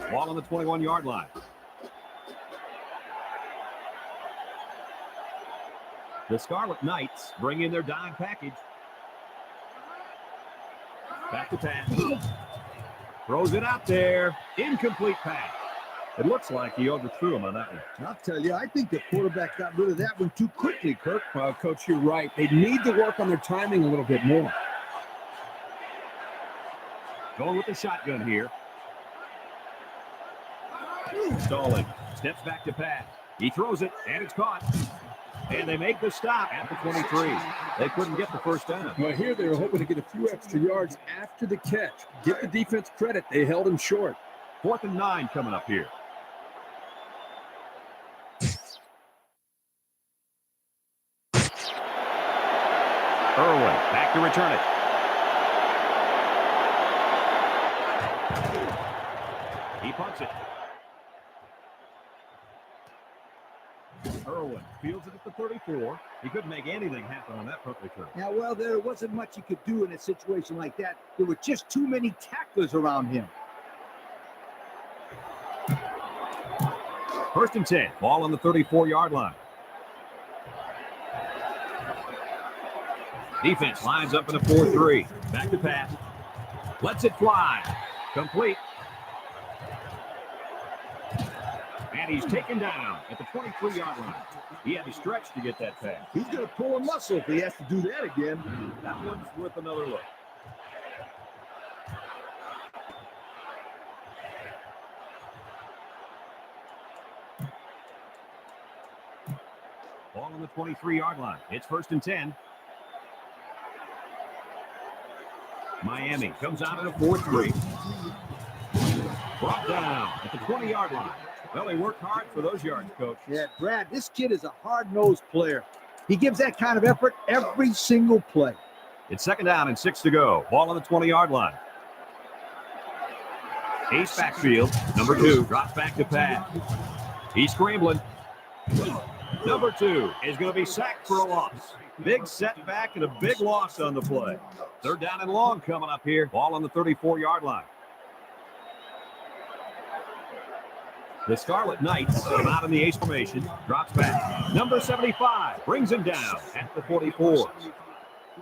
Ball on the 21-yard line. The Scarlet Knights bring in their dime package. Back to pass. Throws it out there. Incomplete pass. It looks like he overthrew him on that one. I'll tell you, I think the quarterback got rid of that one too quickly, Kirk. Well, Coach, you're right. They need to work on their timing a little bit more. Going with the shotgun here. Stalling. Steps back to pass. He throws it, and it's caught. And they make the stop at the 23. They couldn't get the first down. Well, here they were hoping to get a few extra yards after the catch. Give the defense credit. They held him short. 4th and 9 coming up here. Irwin back to return it. He punts it. Irwin fields it at the 34. He couldn't make anything happen on that punt return. Yeah, well, there wasn't much he could do in a situation like that. There were just too many tacklers around him. 1st and 10. Ball on the 34-yard line. Defense lines up in a 4-3. Back to pass. Lets it fly. Complete. And he's taken down at the 23-yard line. He had to stretch to get that pass. He's going to pull a muscle if he has to do that again. That one's worth another look. Ball on the 23-yard line. It's 1st and 10. Miami comes out in a 4-3. Brought down at the 20-yard line. Well, they worked hard for those yards, Coach. Yeah, Brad, this kid is a hard-nosed player. He gives that kind of effort every single play. It's 2nd down and 6 to go. Ball on the 20-yard line. Ace backfield. Number 2 drops back to pass. He's scrambling. Number 2 is going to be sacked for a loss. Big setback and a big loss on the play. 3rd down and long coming up here. Ball on the 34-yard line. The Scarlet Knights come out in the ace formation. Drops back. Number 75 brings him down at the 44.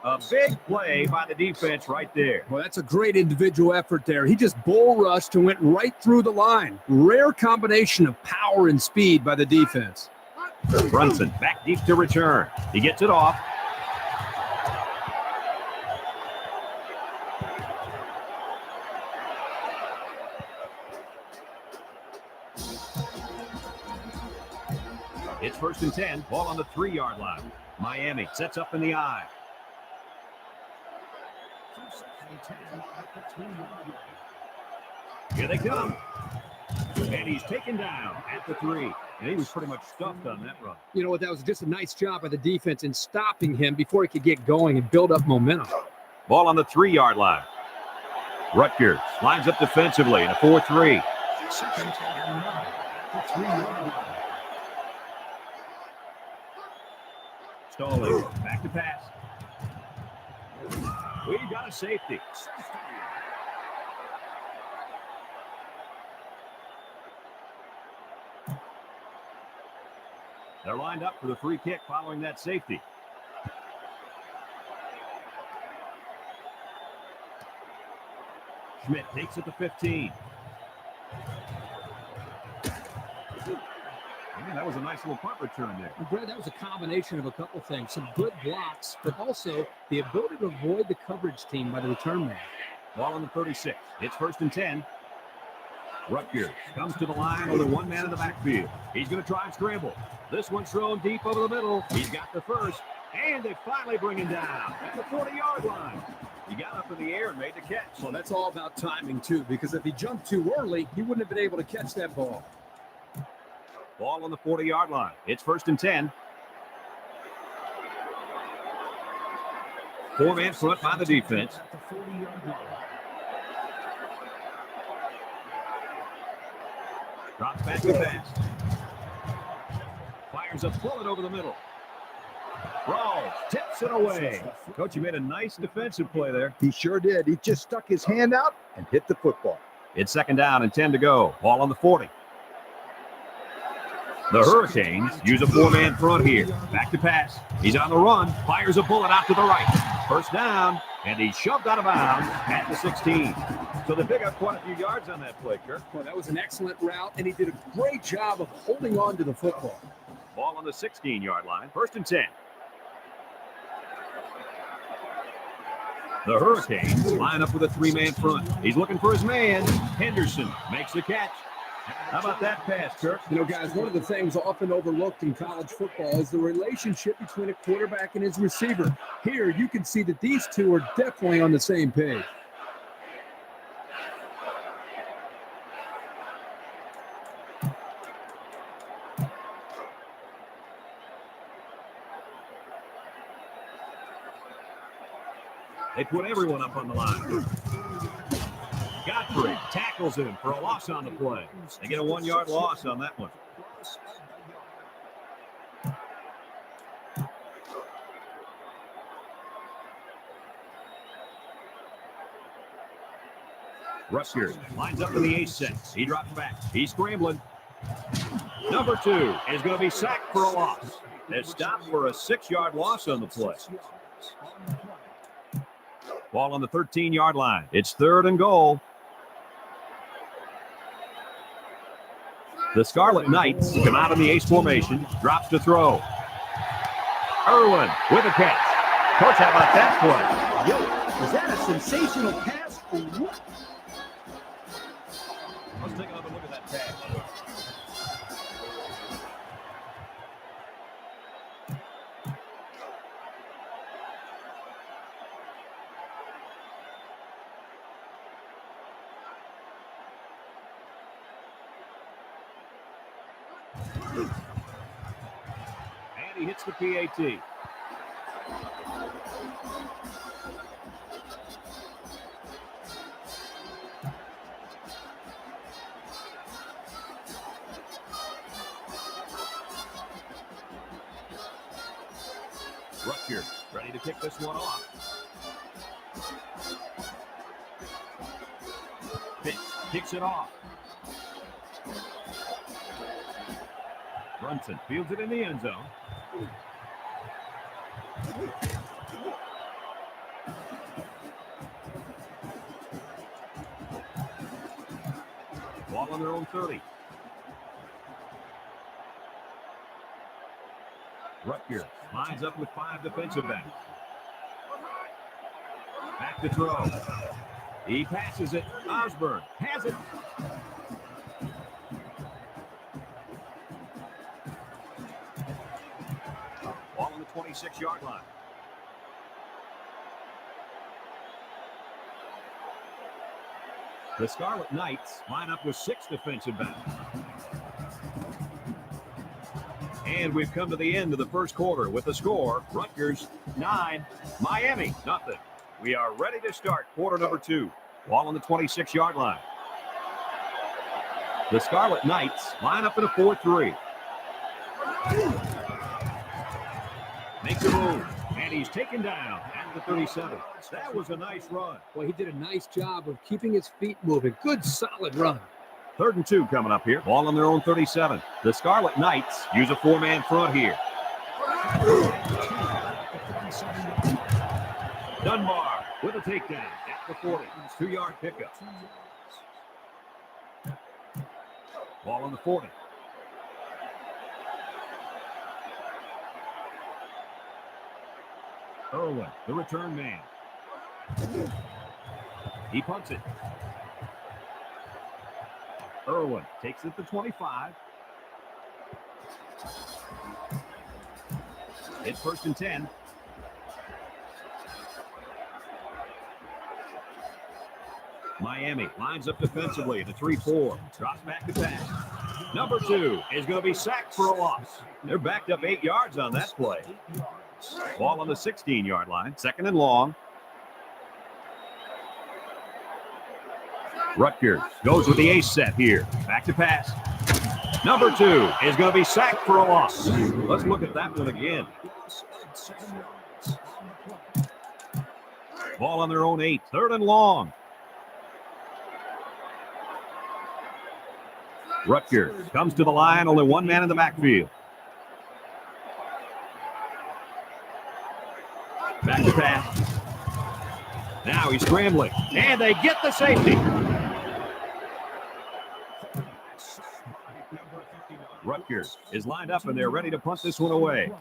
A big play by the defense right there. Well, that's a great individual effort there. He just bull rushed and went right through the line. Rare combination of power and speed by the defense. Brunson back deep to return. He gets it off. It's 1st and 10. Ball on the 3-yard line. Miami sets up in the eye. Here they come. And he's taken down at the 3. And he was pretty much stuffed on that run. You know what? That was just a nice job by the defense in stopping him before he could get going and build up momentum. Ball on the 3-yard line. Rutgers lines up defensively in a 4-3. Stalling. Back to pass. We've got a safety. They're lined up for the free kick following that safety. Schmidt takes it to 15. Man, that was a nice little punt return there. And Brad, that was a combination of a couple things. Some good blocks, but also the ability to avoid the coverage team by the return man. Ball on the 36. It's 1st and 10. Rutgers comes to the line with a 1-man in the backfield. He's going to try and scramble. This one's thrown deep over the middle. He's got the first, And they finally bring him down at the 40-yard line. He got up in the air and made the catch. Well, that's all about timing, too, because if he jumped too early, he wouldn't have been able to catch that ball. Ball on the 40-yard line. It's 1st and 10. 4-man front by the defense. Drops back to pass. Fires a bullet over the middle. Rawls tips it away. Coach, you made a nice defensive play there. He sure did. He just stuck his hand out and hit the football. It's 2nd down and 10 to go. Ball on the 40. The Hurricanes use a 4-man front here. Back to pass. He's on the run. Fires a bullet out to the right. 1st down, and he's shoved out of bounds at the 16. So they pick up quite a few yards on that play, Kirk. Well, that was an excellent route, and he did a great job of holding on to the football. Ball on the 16-yard line. 1st and 10. The Hurricanes line up with a 3-man front. He's looking for his man. Henderson makes the catch. How about that pass, Kirk? You know, guys, one of the things often overlooked in college football is the relationship between a quarterback and his receiver. Here, you can see that these two are definitely on the same page. They put everyone up on the line. Godfrey tackles him for a loss on the play. They get a 1-yard loss on that one. Rutgers lines up in the A6. He drops back. He's scrambling. Number 2 is going to be sacked for a loss. They're stopped for a 6-yard loss on the play. Ball on the 13-yard line. It's 3rd and goal. The Scarlet Knights come out in the ace formation. Drops to throw. Irwin with a catch. Coach, how about that play? Yo, was that a sensational pass or what? Let's take another look at that pass. And he hits the PAT. Rutgers ready to kick this one off. Pitch kicks it off. Brunson fields it in the end zone. Ball on their own 30. Rutgers lines up with 5 defensive backs. Back to throw. He passes it. Osborne has it. Ball on the 26-yard line. The Scarlet Knights line up with 6 defensive backs. And we've come to the end of the first quarter with the score, Rutgers 9, Miami nothing. We are ready to start quarter number 2. Ball on the 26-yard line. The Scarlet Knights line up in a 4-3. Makes a move, and he's taken down at the 37. That was a nice run. Well, he did a nice job of keeping his feet moving. Good, solid run. 3rd and 2 coming up here. Ball on their own 37. The Scarlet Knights use a 4-man front here. Dunbar with a takedown at the 40. 2-yard pickup. Ball on the 40. Irwin, the return man. He punts it. Irwin takes it to 25. It's 1st and 10. Miami lines up defensively at the 3-4. Drops back to pass. Number 2 is going to be sacked for a loss. They're backed up 8 yards on that play. Ball on the 16-yard line. 2nd and long. Rutgers goes with the ace set here. Back to pass. Number 2 is going to be sacked for a loss. Let's look at that one again. Ball on their own 8. 3rd and long. Rutgers comes to the line. Only one man in the backfield. Back to pass. Now he's scrambling. And they get the safety. Rutgers is lined up and they're ready to punt this one away.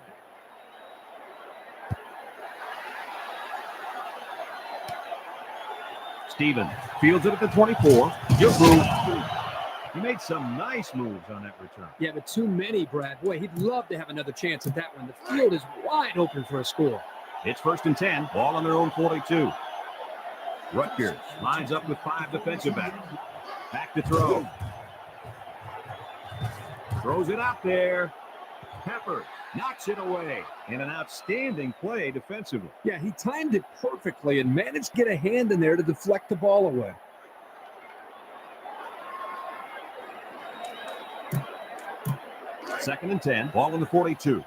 Stevens fields it at the 24. Good move. He made some nice moves on that return. Yeah, but too many, Brad. Boy, he'd love to have another chance at that one. The field is wide open for a score. It's 1st and 10. Ball on their own 42. Rutgers lines up with 5 defensive backs. Back to throw. Throws it out there. Pepper knocks it away. And an outstanding play defensively. Yeah, he timed it perfectly and managed to get a hand in there to deflect the ball away. Second and 10. Ball on the 42.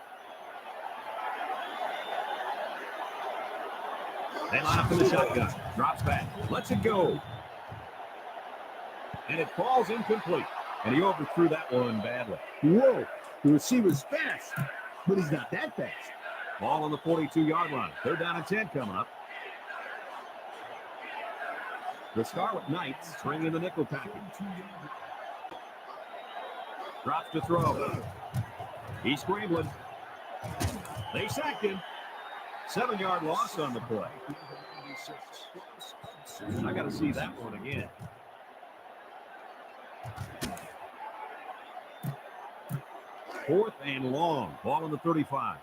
They line up in the shotgun. Drops back. Lets it go. And it falls incomplete. And he overthrew that one badly. Whoa, the receiver's fast, but he's not that fast. Ball on the 42-yard line. 3rd down and 10 coming up. The Scarlet Knights bring in the nickel package. Drops to throw. He's scrambling. They sacked him. 7-yard loss on the play. I got to see that one again. Fourth and long. Ball on the 35.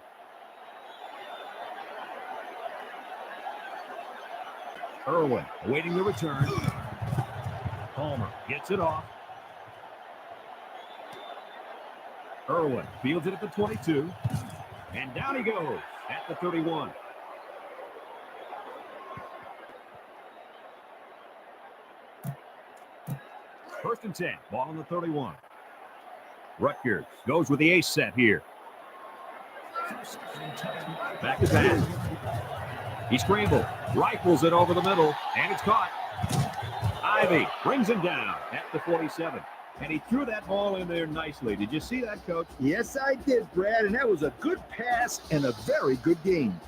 Irwin awaiting the return. Palmer gets it off. Irwin fields it at the 22. And down he goes at the 31. First and 10. Ball on the 31. Rutgers goes with the ace set here. Back to pass. He scrambled, rifles it over the middle, and it's caught. Ivy brings him down at the 47. And he threw that ball in there nicely. Did you see that, Coach? Yes, I did, Brad, and that was a good pass and a very good game.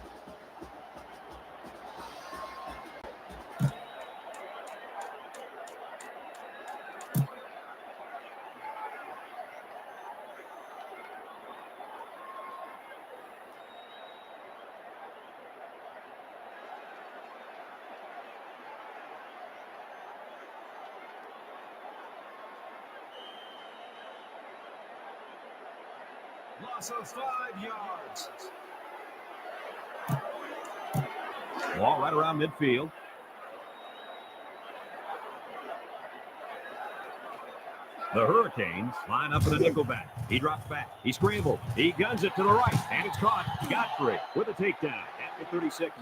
Loss of 5 yards. Ball right around midfield. The Hurricanes line up in a nickel back. He drops back. He scrambled. He guns it to the right. And it's caught. Godfrey with a takedown at the 36.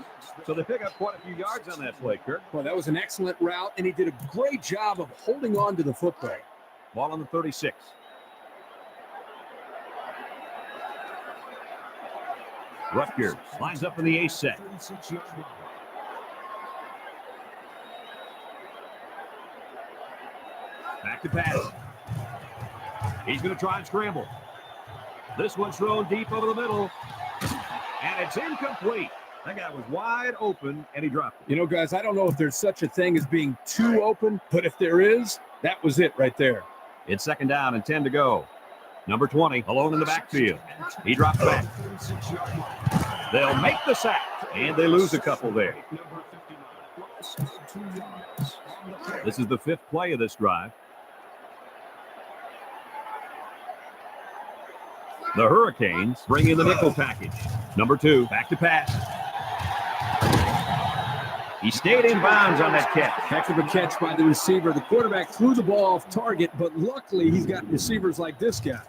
So they pick up quite a few yards on that play, Kirk. Well, that was an excellent route, and he did a great job of holding on to the football. Ball on the 36. Rutgers lines up in the ace set. Back to pass. He's going to try and scramble. This one's thrown deep over the middle. And it's incomplete. That guy was wide open, and he dropped it. You know, guys, I don't know if there's such a thing as being too open, but if there is, that was it right there. It's 2nd down and 10 to go. Number 20, alone in the backfield. He drops back. They'll make the sack, and they lose a couple there. This is the 5th play of this drive. The Hurricanes bring in the nickel package. Number 2, back to pass. He stayed in bounds on that catch. Heck of a catch by the receiver. The quarterback threw the ball off target, but luckily he's got receivers like this guy.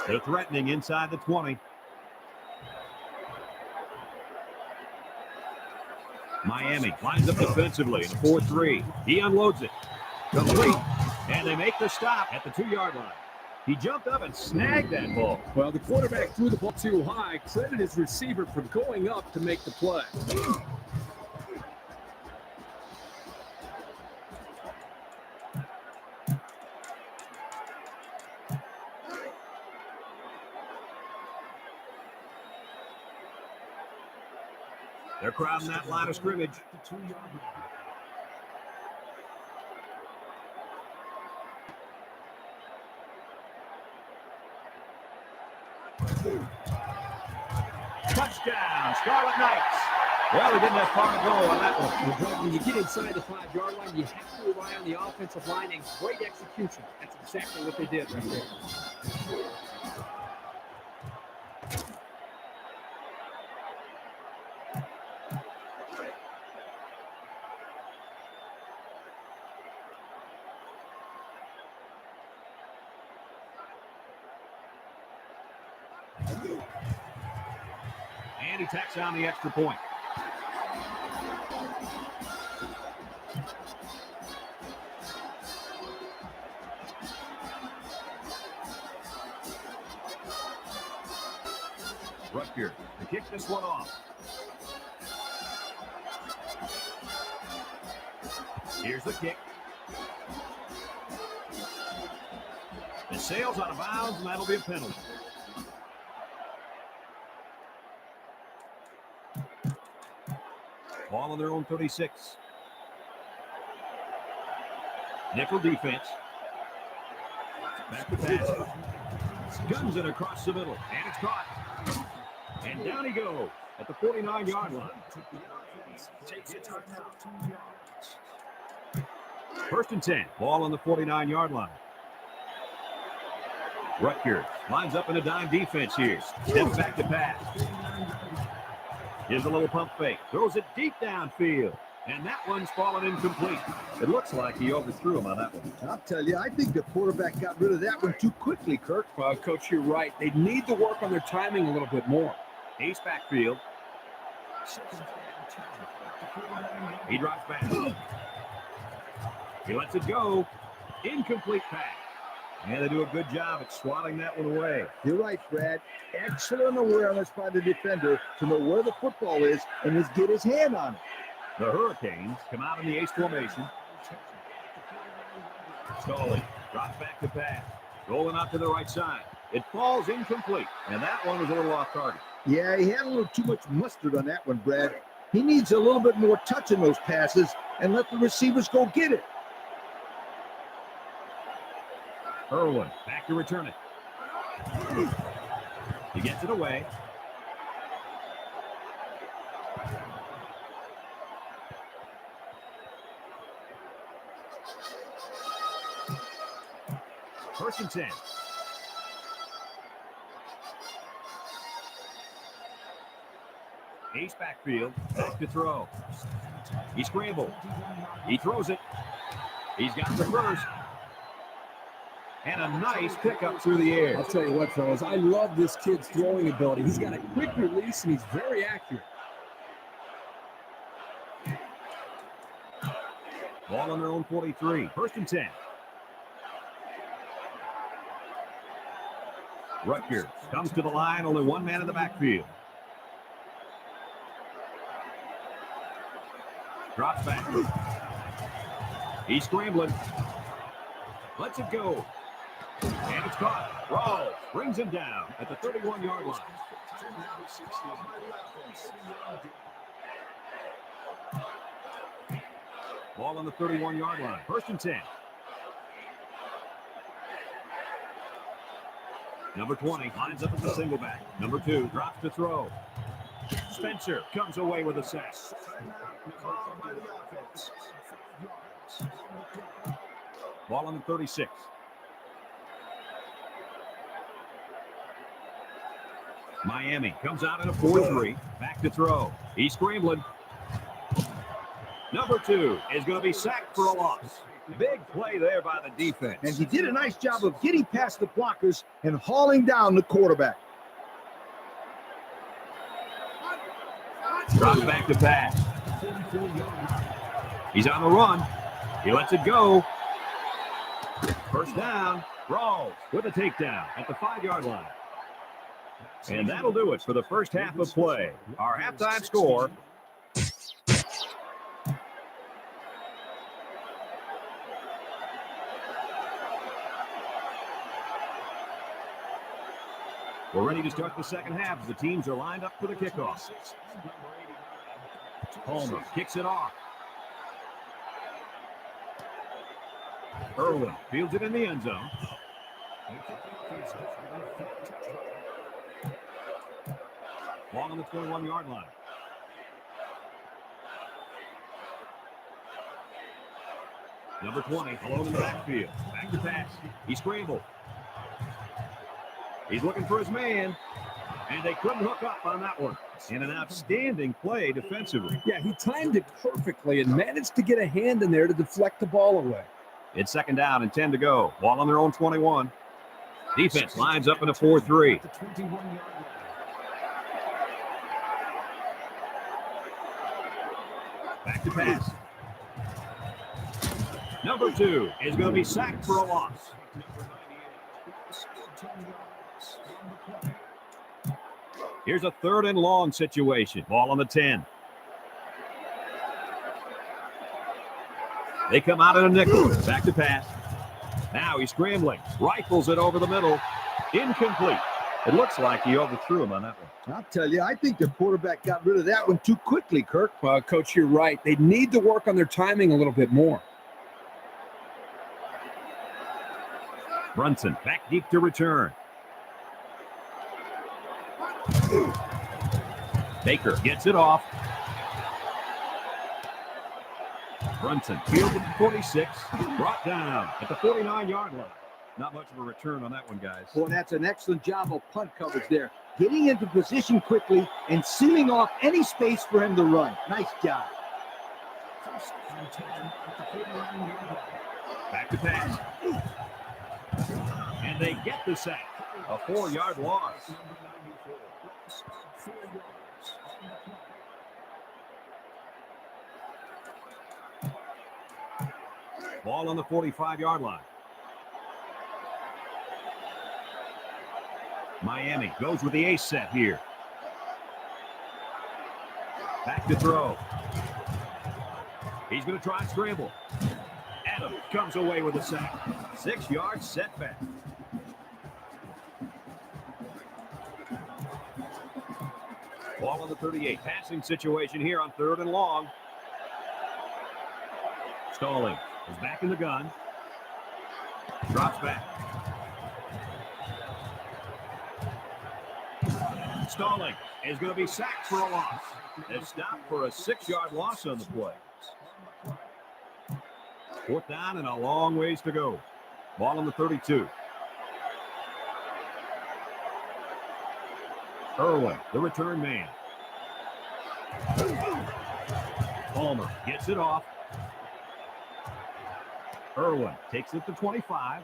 They're threatening inside the 20. Miami lines up defensively in a 4-3. He unloads it. Complete. And they make the stop at the 2-yard line. He jumped up and snagged that ball. Well, the quarterback threw the ball too high. Credit his receiver for going up to make the play. They're crowding that line of scrimmage. Touchdown, Scarlet Knights. Well, they didn't have far to go on that one. When you get inside the 5-yard line, you have to rely on the offensive line and great execution. That's exactly what they did right there. And he tacks on the extra point. Rutgers to kick this one off. Here's the kick. It sails out of bounds, and that'll be a penalty. Ball on their own 36. Nickel defense. Back to pass. Guns it across the middle, and it's caught. And down he goes at the 49-yard line. First and 10. Ball on the 49-yard line. Rutgers lines up in a dime defense here. Steps back to pass. Here's a little pump fake. Throws it deep downfield. And that one's fallen incomplete. It looks like he overthrew him on that one. I'll tell you, I think the quarterback got rid of that one too quickly, Kirk. Well, Coach, you're right. They need to work on their timing a little bit more. Ace backfield. He drops back. He lets it go. Incomplete pass. And they do a good job at swatting that one away. You're right, Brad. Excellent awareness by the defender to know where the football is and just get his hand on it. The Hurricanes come out in the ace formation. Stalling. Drops back to pass. Rolling out to the right side. It falls incomplete. And that one was a little off target. Yeah, he had a little too much mustard on that one, Brad. He needs a little bit more touch in those passes and let the receivers go get it. Irwin back to return it. He gets it away. First and 10. Ace backfield, back to throw. He scrambled. He throws it. He's got the first. And a nice pickup through the air. I'll tell you what, fellas, I love this kid's throwing ability. He's got a quick release, and he's very accurate. Ball on their own 43. First and 10. Rutgers comes to the line, only one man in the backfield. Drops back. He's scrambling. Lets it go. And it's caught. Rawls brings him down at the 31-yard line. Ball on the 31-yard line. First and 10. Number 20 lines up at the single back. Number 2 drops to throw. Spencer comes away with a sack. Ball on the 36. Miami comes out in a 4-3. Back to throw. He's scrambling. Number 2 is going to be sacked for a loss. Big play there by the defense. And he did a nice job of getting past the blockers and hauling down the quarterback. Drops back to pass. He's on the run. He lets it go. First down. Rawls with a takedown at the 5-yard line. And that'll do it for the first half of play. Our halftime score. We're ready to start the second half as the teams are lined up for the kickoff. Palmer kicks it off. Irwin fields it in the end zone. Ball on the 21-yard line. Number 20 alone in the backfield. Back to pass. He scrambled. He's looking for his man, and they couldn't hook up on that one. And an outstanding play defensively. Yeah, he timed it perfectly and managed to get a hand in there to deflect the ball away. It's second down and 10 to go. Ball on their own 21. Defense lines up in a 4-3. Back to pass. Number 2 is going to be sacked for a loss. Here's a 3rd and long situation. Ball on the 10. They come out in a nickel. Back to pass. Now he's scrambling. Rifles it over the middle. Incomplete. It looks like he overthrew him on that one. I'll tell you, I think the quarterback got rid of that one too quickly, Kirk. Well, Coach, you're right. They need to work on their timing a little bit more. Brunson back deep to return. Baker gets it off. Brunson fields at the 46. Brought down at the 49-yard line. Not much of a return on that one, guys. Boy, that's an excellent job of punt coverage there. Getting into position quickly and sealing off any space for him to run. Nice job. Back to pass. And they get the sack. A 4-yard loss. Ball on the 45-yard line. Miami goes with the ace set here. Back to throw. He's going to try and scramble. Adams comes away with a sack. 6-yard setback. Ball on the 38. Passing situation here on 3rd and long. Stalling is back in the gun. Drops back. Stalling is going to be sacked for a loss. They've stopped for a 6-yard loss on the play. 4th down and a long ways to go. Ball on the 32. Irwin, the return man. Palmer gets it off. Irwin takes it to 25.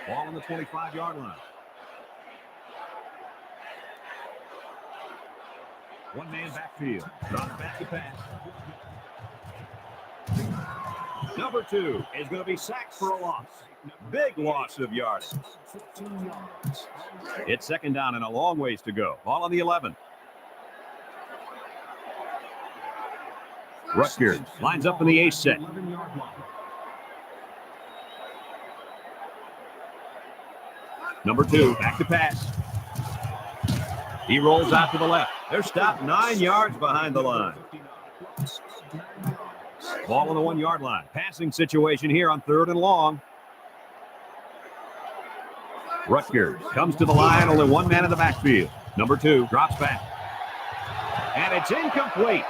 Ball on the 25-yard line. One man backfield. Drops back to pass. Number 2 is going to be sacked for a loss. Big loss of yardage. It's second down and a long ways to go. Ball on the 11. Rutgers lines up in the ace set. Number 2, back to pass. He rolls out to the left. They're stopped 9 yards behind the line. Ball on the 1-yard line. Passing situation here on 3rd and long. Rutgers comes to the line. Only one man in the backfield. Number 2 drops back. And it's incomplete.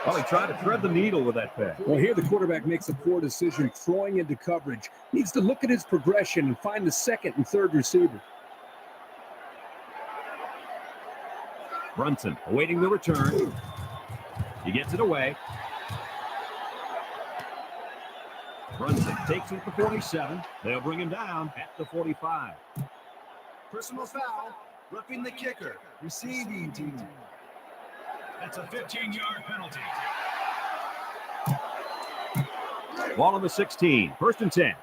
Well, he tried to thread the needle with that pass. Well, here the quarterback makes a poor decision throwing into coverage. Needs to look at his progression and find the second and third receiver. Brunson awaiting the return. He gets it away. Brunson takes it at the 47. They'll bring him down at the 45. Personal foul, roughing the kicker, receiving team. That's a 15-yard penalty. Ball on the 16. First and 10.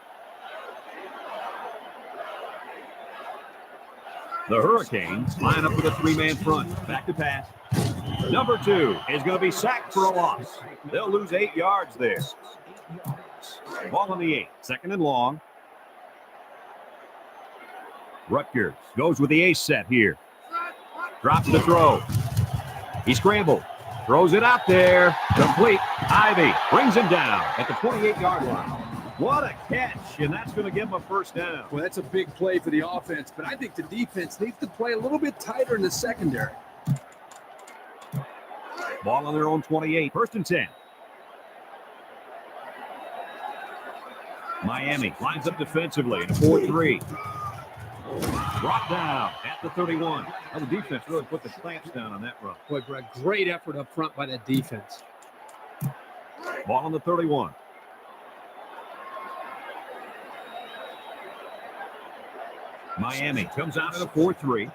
The Hurricanes line up with a three-man front. Back to pass. Number 2 is going to be sacked for a loss. They'll lose 8 yards there. Ball on the 8. Second and long. Rutgers goes with the ace set here. Drops the throw. He scrambled. Throws it out there. Complete. Ivy brings him down at the 28-yard line. What a catch, and that's going to give him a first down. Well, that's a big play for the offense, but I think the defense needs to play a little bit tighter in the secondary. Ball on their own 28. First and 10. Miami lines up defensively in a 4-3. Brought down at the 31. Well, the defense really put the clamps down on that run. Boy, Brad, great effort up front by that defense. Ball on the 31. Miami comes out at a 4-3.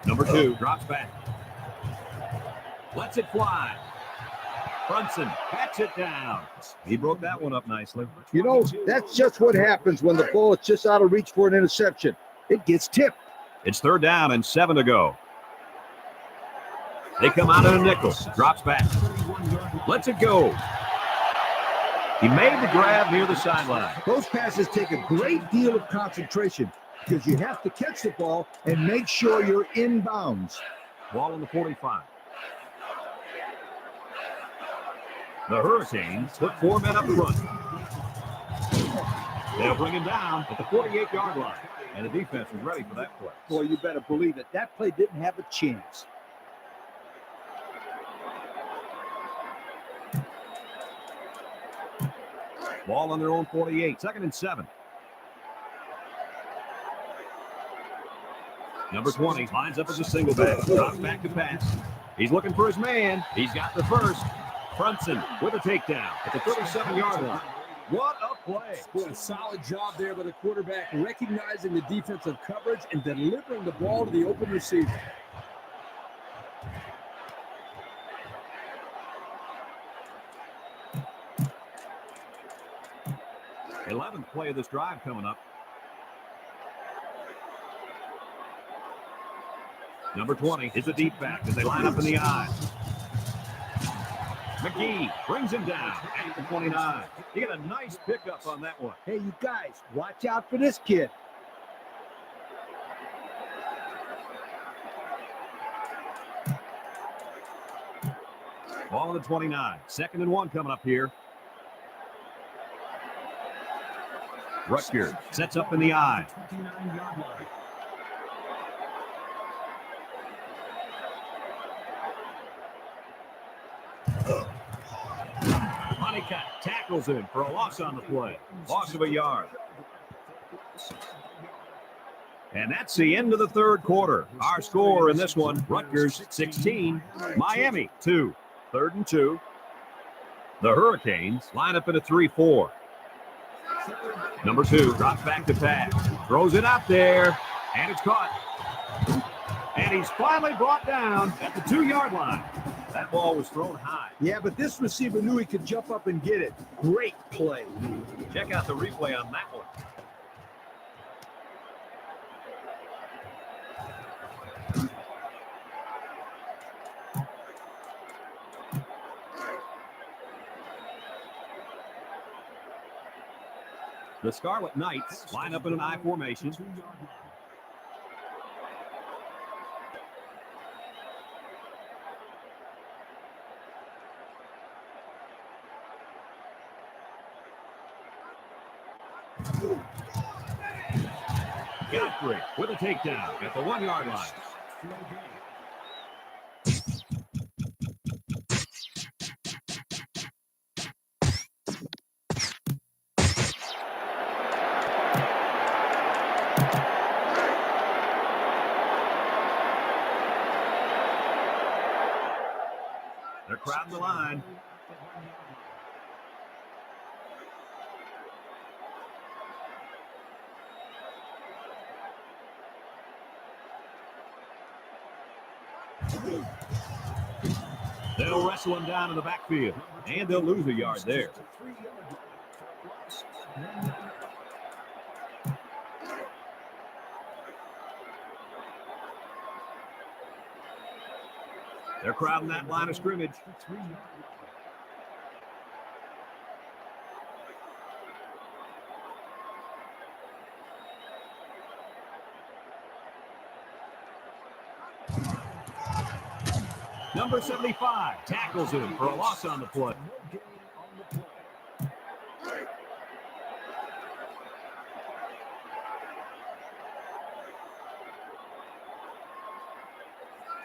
Number 2 drops back. Lets it fly. Brunson backs it down. He broke that one up nicely. You know, that's just what happens when the ball is just out of reach for an interception. It gets tipped. It's third down and 7 to go. They come out in a nickel. Drops back. Lets it go. He made the grab near the sideline. Those passes take a great deal of concentration because you have to catch the ball and make sure you're in bounds. Ball on the 45. The Hurricanes put 4 men up front. They'll bring him down at the 48-yard line. And the defense is ready for that play. Boy, you better believe it. That play didn't have a chance. Ball on their own 48. Second and 7. Number 20 lines up as a single back. Drops back to pass. He's looking for his man. He's got the first. Brunson with a takedown at the 37-yard line. What a play. Boy, a solid job there by the quarterback, recognizing the defensive coverage and delivering the ball to the open receiver. 11th play of this drive coming up. Number 20 is a deep back as they line up in the I. McGee brings him down at the 29. He got a nice pickup on that one. Hey, you guys, watch out for this kid. Ball on the 29. Second and 1 coming up here. Rutgers sets up in the I. Honeycutt tackles him for a loss on the play. Loss of a yard. And that's the end of the third quarter. Our score in this one, Rutgers 16, Miami 2. Third and 2. The Hurricanes line up in a 3-4. Number 2 drops back to pass. Throws it out there, and it's caught. And he's finally brought down at the 2-yard line. That ball was thrown high. Yeah, but this receiver knew he could jump up and get it. Great play. Check out the replay on that one. The Scarlet Knights line up in an I formation. Godfrey with a takedown at the 1-yard line. They're crowding the line. They'll wrestle him down in the backfield, and they'll lose a yard there. They're crowding that line of scrimmage. Number 75 tackles him for a loss on the play.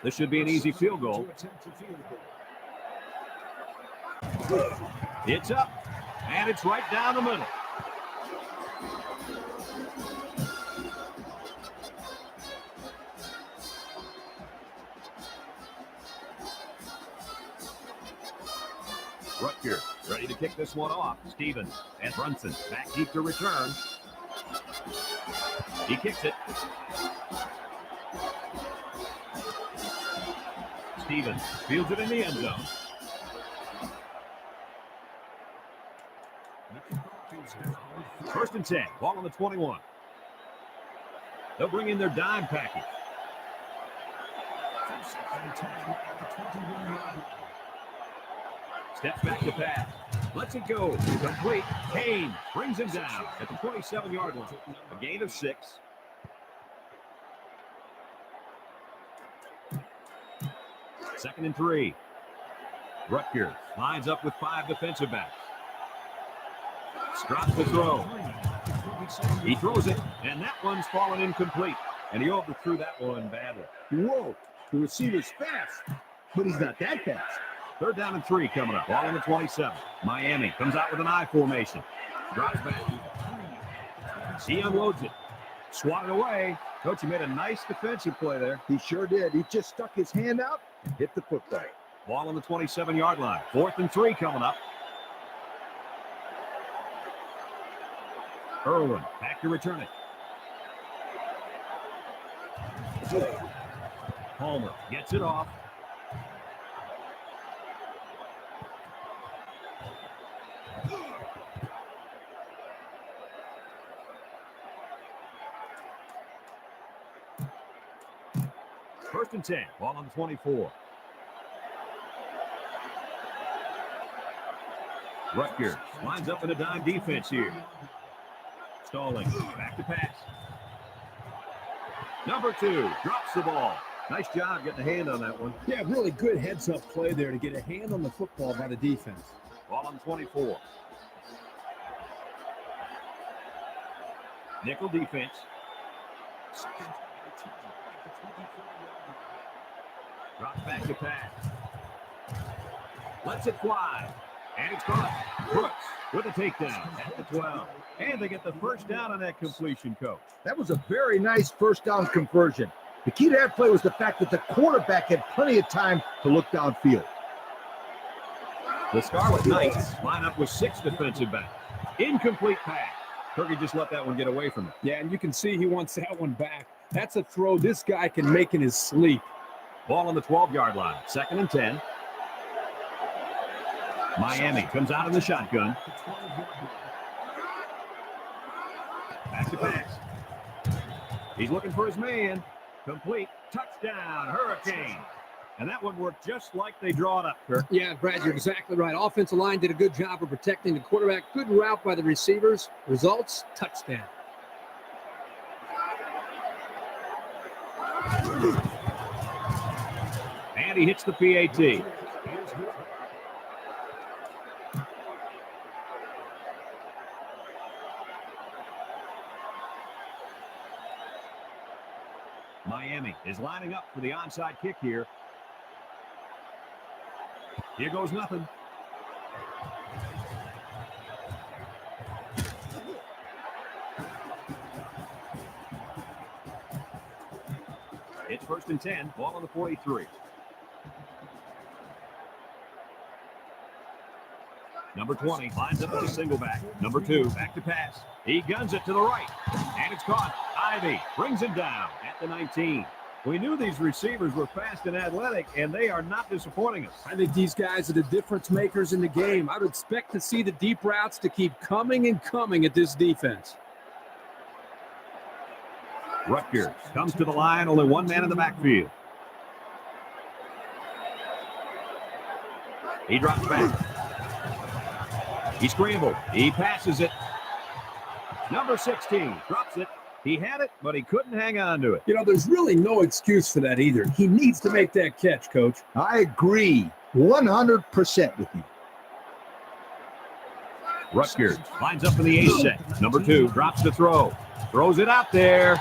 This should be an easy field goal. It's up, and it's right down the middle. Rutgers ready to kick this one off. Stevens and Brunson back deep to return. He kicks it. Stevens fields it in the end zone. First and 10, ball on the 21. They'll bring in their dime package. Steps back to pass. Lets it go. Complete. Kane brings him down at the 27-yard line. A gain of 6. Second and 3. Rutgers lines up with 5 defensive backs. Drops the throw. He throws it, and that one's fallen incomplete. And he overthrew that one badly. Whoa, the receiver's fast, but he's not that fast. Third down and 3 coming up. Ball on the 27. Miami comes out with an I formation. Drops back. He unloads it. Swatted away. Coach, he made a nice defensive play there. He sure did. He just stuck his hand out and hit the football. Ball on the 27-yard line. 4th and 3 coming up. Irwin back to return it. Palmer gets it off. First and 10, ball on the 24. Rutgers lines up in a dime defense here. Stalling, back to pass. Number 2 drops the ball. Nice job getting a hand on that one. Yeah, really good heads-up play there to get a hand on the football by the defense. Ball on 24. Nickel defense. Drops back to pass. Lets it fly. And it's caught. Brooks with a takedown at the 12. And they get the first down on that completion, Coach. That was a very nice first down conversion. The key to that play was the fact that the quarterback had plenty of time to look downfield. The Scarlet Knights line up with 6 defensive backs. Incomplete pass. Turkey just let that one get away from him. Yeah, and you can see he wants that one back. That's a throw this guy can make in his sleep. Ball on the 12-yard line. 2nd and 10. Miami comes out in the shotgun. Back to pass. He's looking for his man. Complete. Touchdown, Hurricane. And that one worked just like they draw it up, Kirk. Yeah, Brad, you're exactly right. Offensive line did a good job of protecting the quarterback. Good route by the receivers. Results, touchdown. And he hits the PAT. Miami is lining up for the onside kick here. Here goes nothing. It's 1st and 10, ball on the 43. Number 20 lines up as a single back. Number 2, back to pass. He guns it to the right, and it's caught. Ivy brings him down at the 19. We knew these receivers were fast and athletic, and they are not disappointing us. I think these guys are the difference makers in the game. I would expect to see the deep routes to keep coming and coming at this defense. Rutgers comes to the line, only one man in the backfield. He drops back. He scrambled. He passes it. Number 16 drops it. He had it, but he couldn't hang on to it. You know, there's really no excuse for that either. He needs to make that catch, Coach. I agree 100% with you. Rutgers lines up in the A set. Number 2 drops to throw. Throws it out there.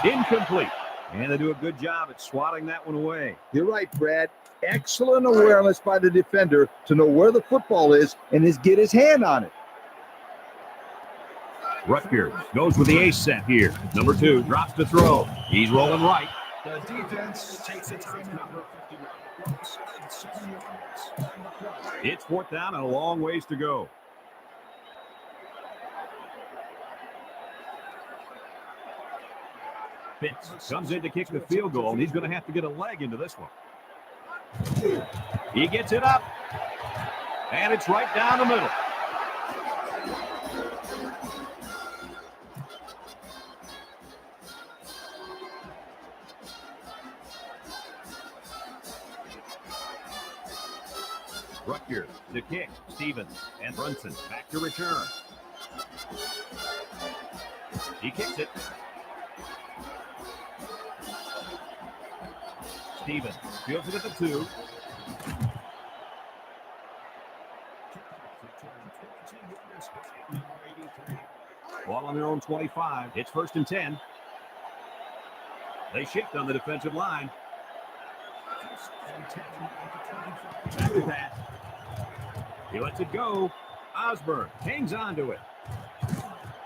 Incomplete. And they do a good job at swatting that one away. You're right, Brad. Excellent awareness by the defender to know where the football is and get his hand on it. Rutgers goes with the ace set here. Number 2 drops to throw. He's rolling right. The defense takes a timeout. It's 4th down and a long ways to go. Fitz comes in to kick the field goal, and he's going to have to get a leg into this one. He gets it up, and it's right down the middle. Rutgers to kick. Stevens and Brunson back to return. He kicks it. Stevens fields it at the 2. Ball on their own 25. It's 1st and 10. They shift on the defensive line. Back to pass. He lets it go. Osborne hangs on to it.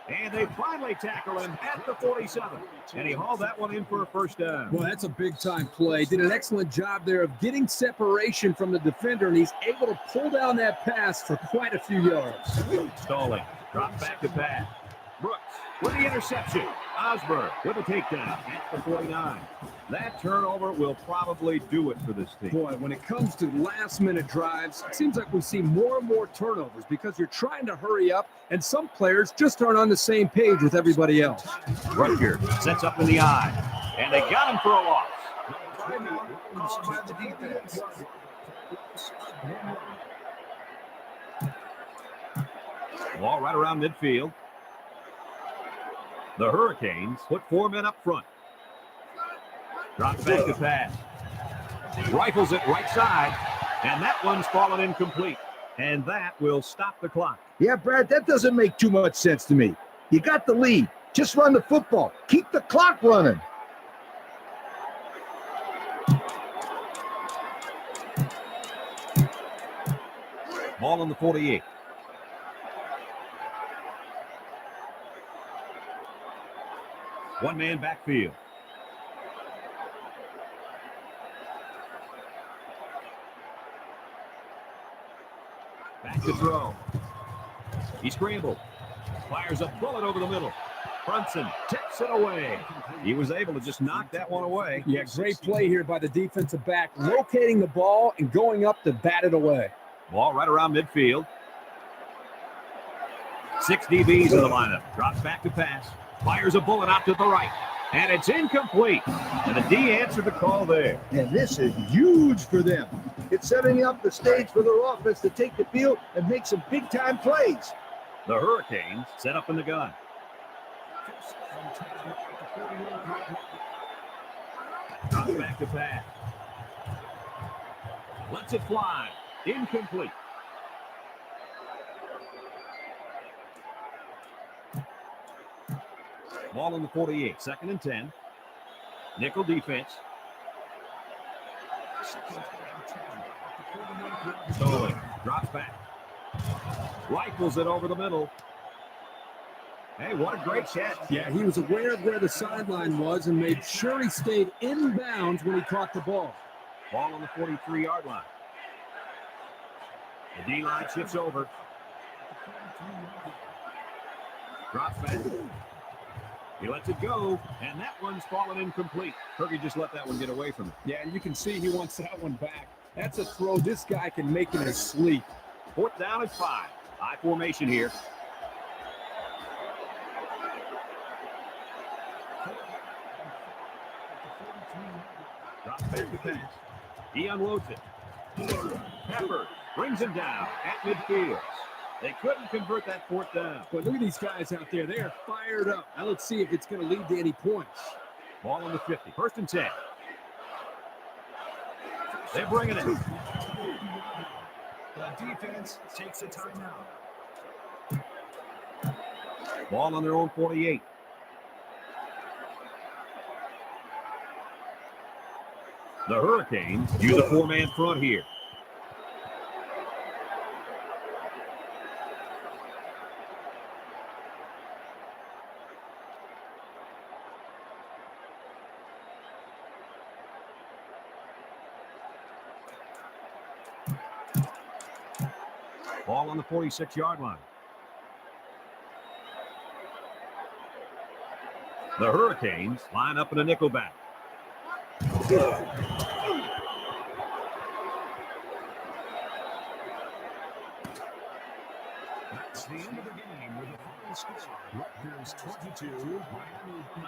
And they finally tackle him at the 47. And he hauled that one in for a 1st down. Well, that's a big-time play. Did an excellent job there of getting separation from the defender, and he's able to pull down that pass for quite a few yards. Stalling. Drop back to pass. Brooks with the interception. Osborne with a takedown at the 49. That turnover will probably do it for this team. Boy, when it comes to last-minute drives, it seems like we see more and more turnovers because you're trying to hurry up, and some players just aren't on the same page with everybody else. Rutgers sets up in the eye, and they got him for a loss. Ball right around midfield. The Hurricanes put 4 men up front. Drops back to pass. Rifles it right side, and that one's fallen incomplete. And that will stop the clock. Yeah, Brad, that doesn't make too much sense to me. You got the lead. Just run the football. Keep the clock running. Ball on the 48. One-man backfield. Back to throw. He scrambled. Fires a bullet over the middle. Brunson tips it away. He was able to just knock that one away. Yeah, great play here by the defensive back, locating the ball and going up to bat it away. Ball right around midfield. 6 DBs in the lineup. Drops back to pass. Fires a bullet out to the right. And it's incomplete. And the D answered the call there. And this is huge for them. It's setting up the stage for their offense to take the field and make some big-time plays. The Hurricanes set up in the gun. Drops back to pass. Lets it fly. Incomplete. Ball on the 48. 2nd and 10. Nickel defense. Stolen. Drops back. Rifles it over the middle. Hey, what a great catch. Yeah, he was aware of where the sideline was and made sure he stayed in bounds when he caught the ball. Ball on the 43-yard line. The D-line shifts over. Drops back. He lets it go, and that one's fallen incomplete. Kirky just let that one get away from him. Yeah, and you can see he wants that one back. That's a throw this guy can make in his sleep. 4th down and 5. High formation here. Drops back to pass. He unloads it. Pepper brings him down at midfield. They couldn't convert that 4th down. But look at these guys out there. They are fired up. Now let's see if it's going to lead to any points. Ball on the 50. 1st and 10. They're bringing it. The defense takes a timeout. Ball on their own 48. The Hurricanes use a 4-man front here. Ball on the 46-yard line. The Hurricanes line up in a nickelback. That's the end of the game with the final score. Rutgers 22, Miami 9.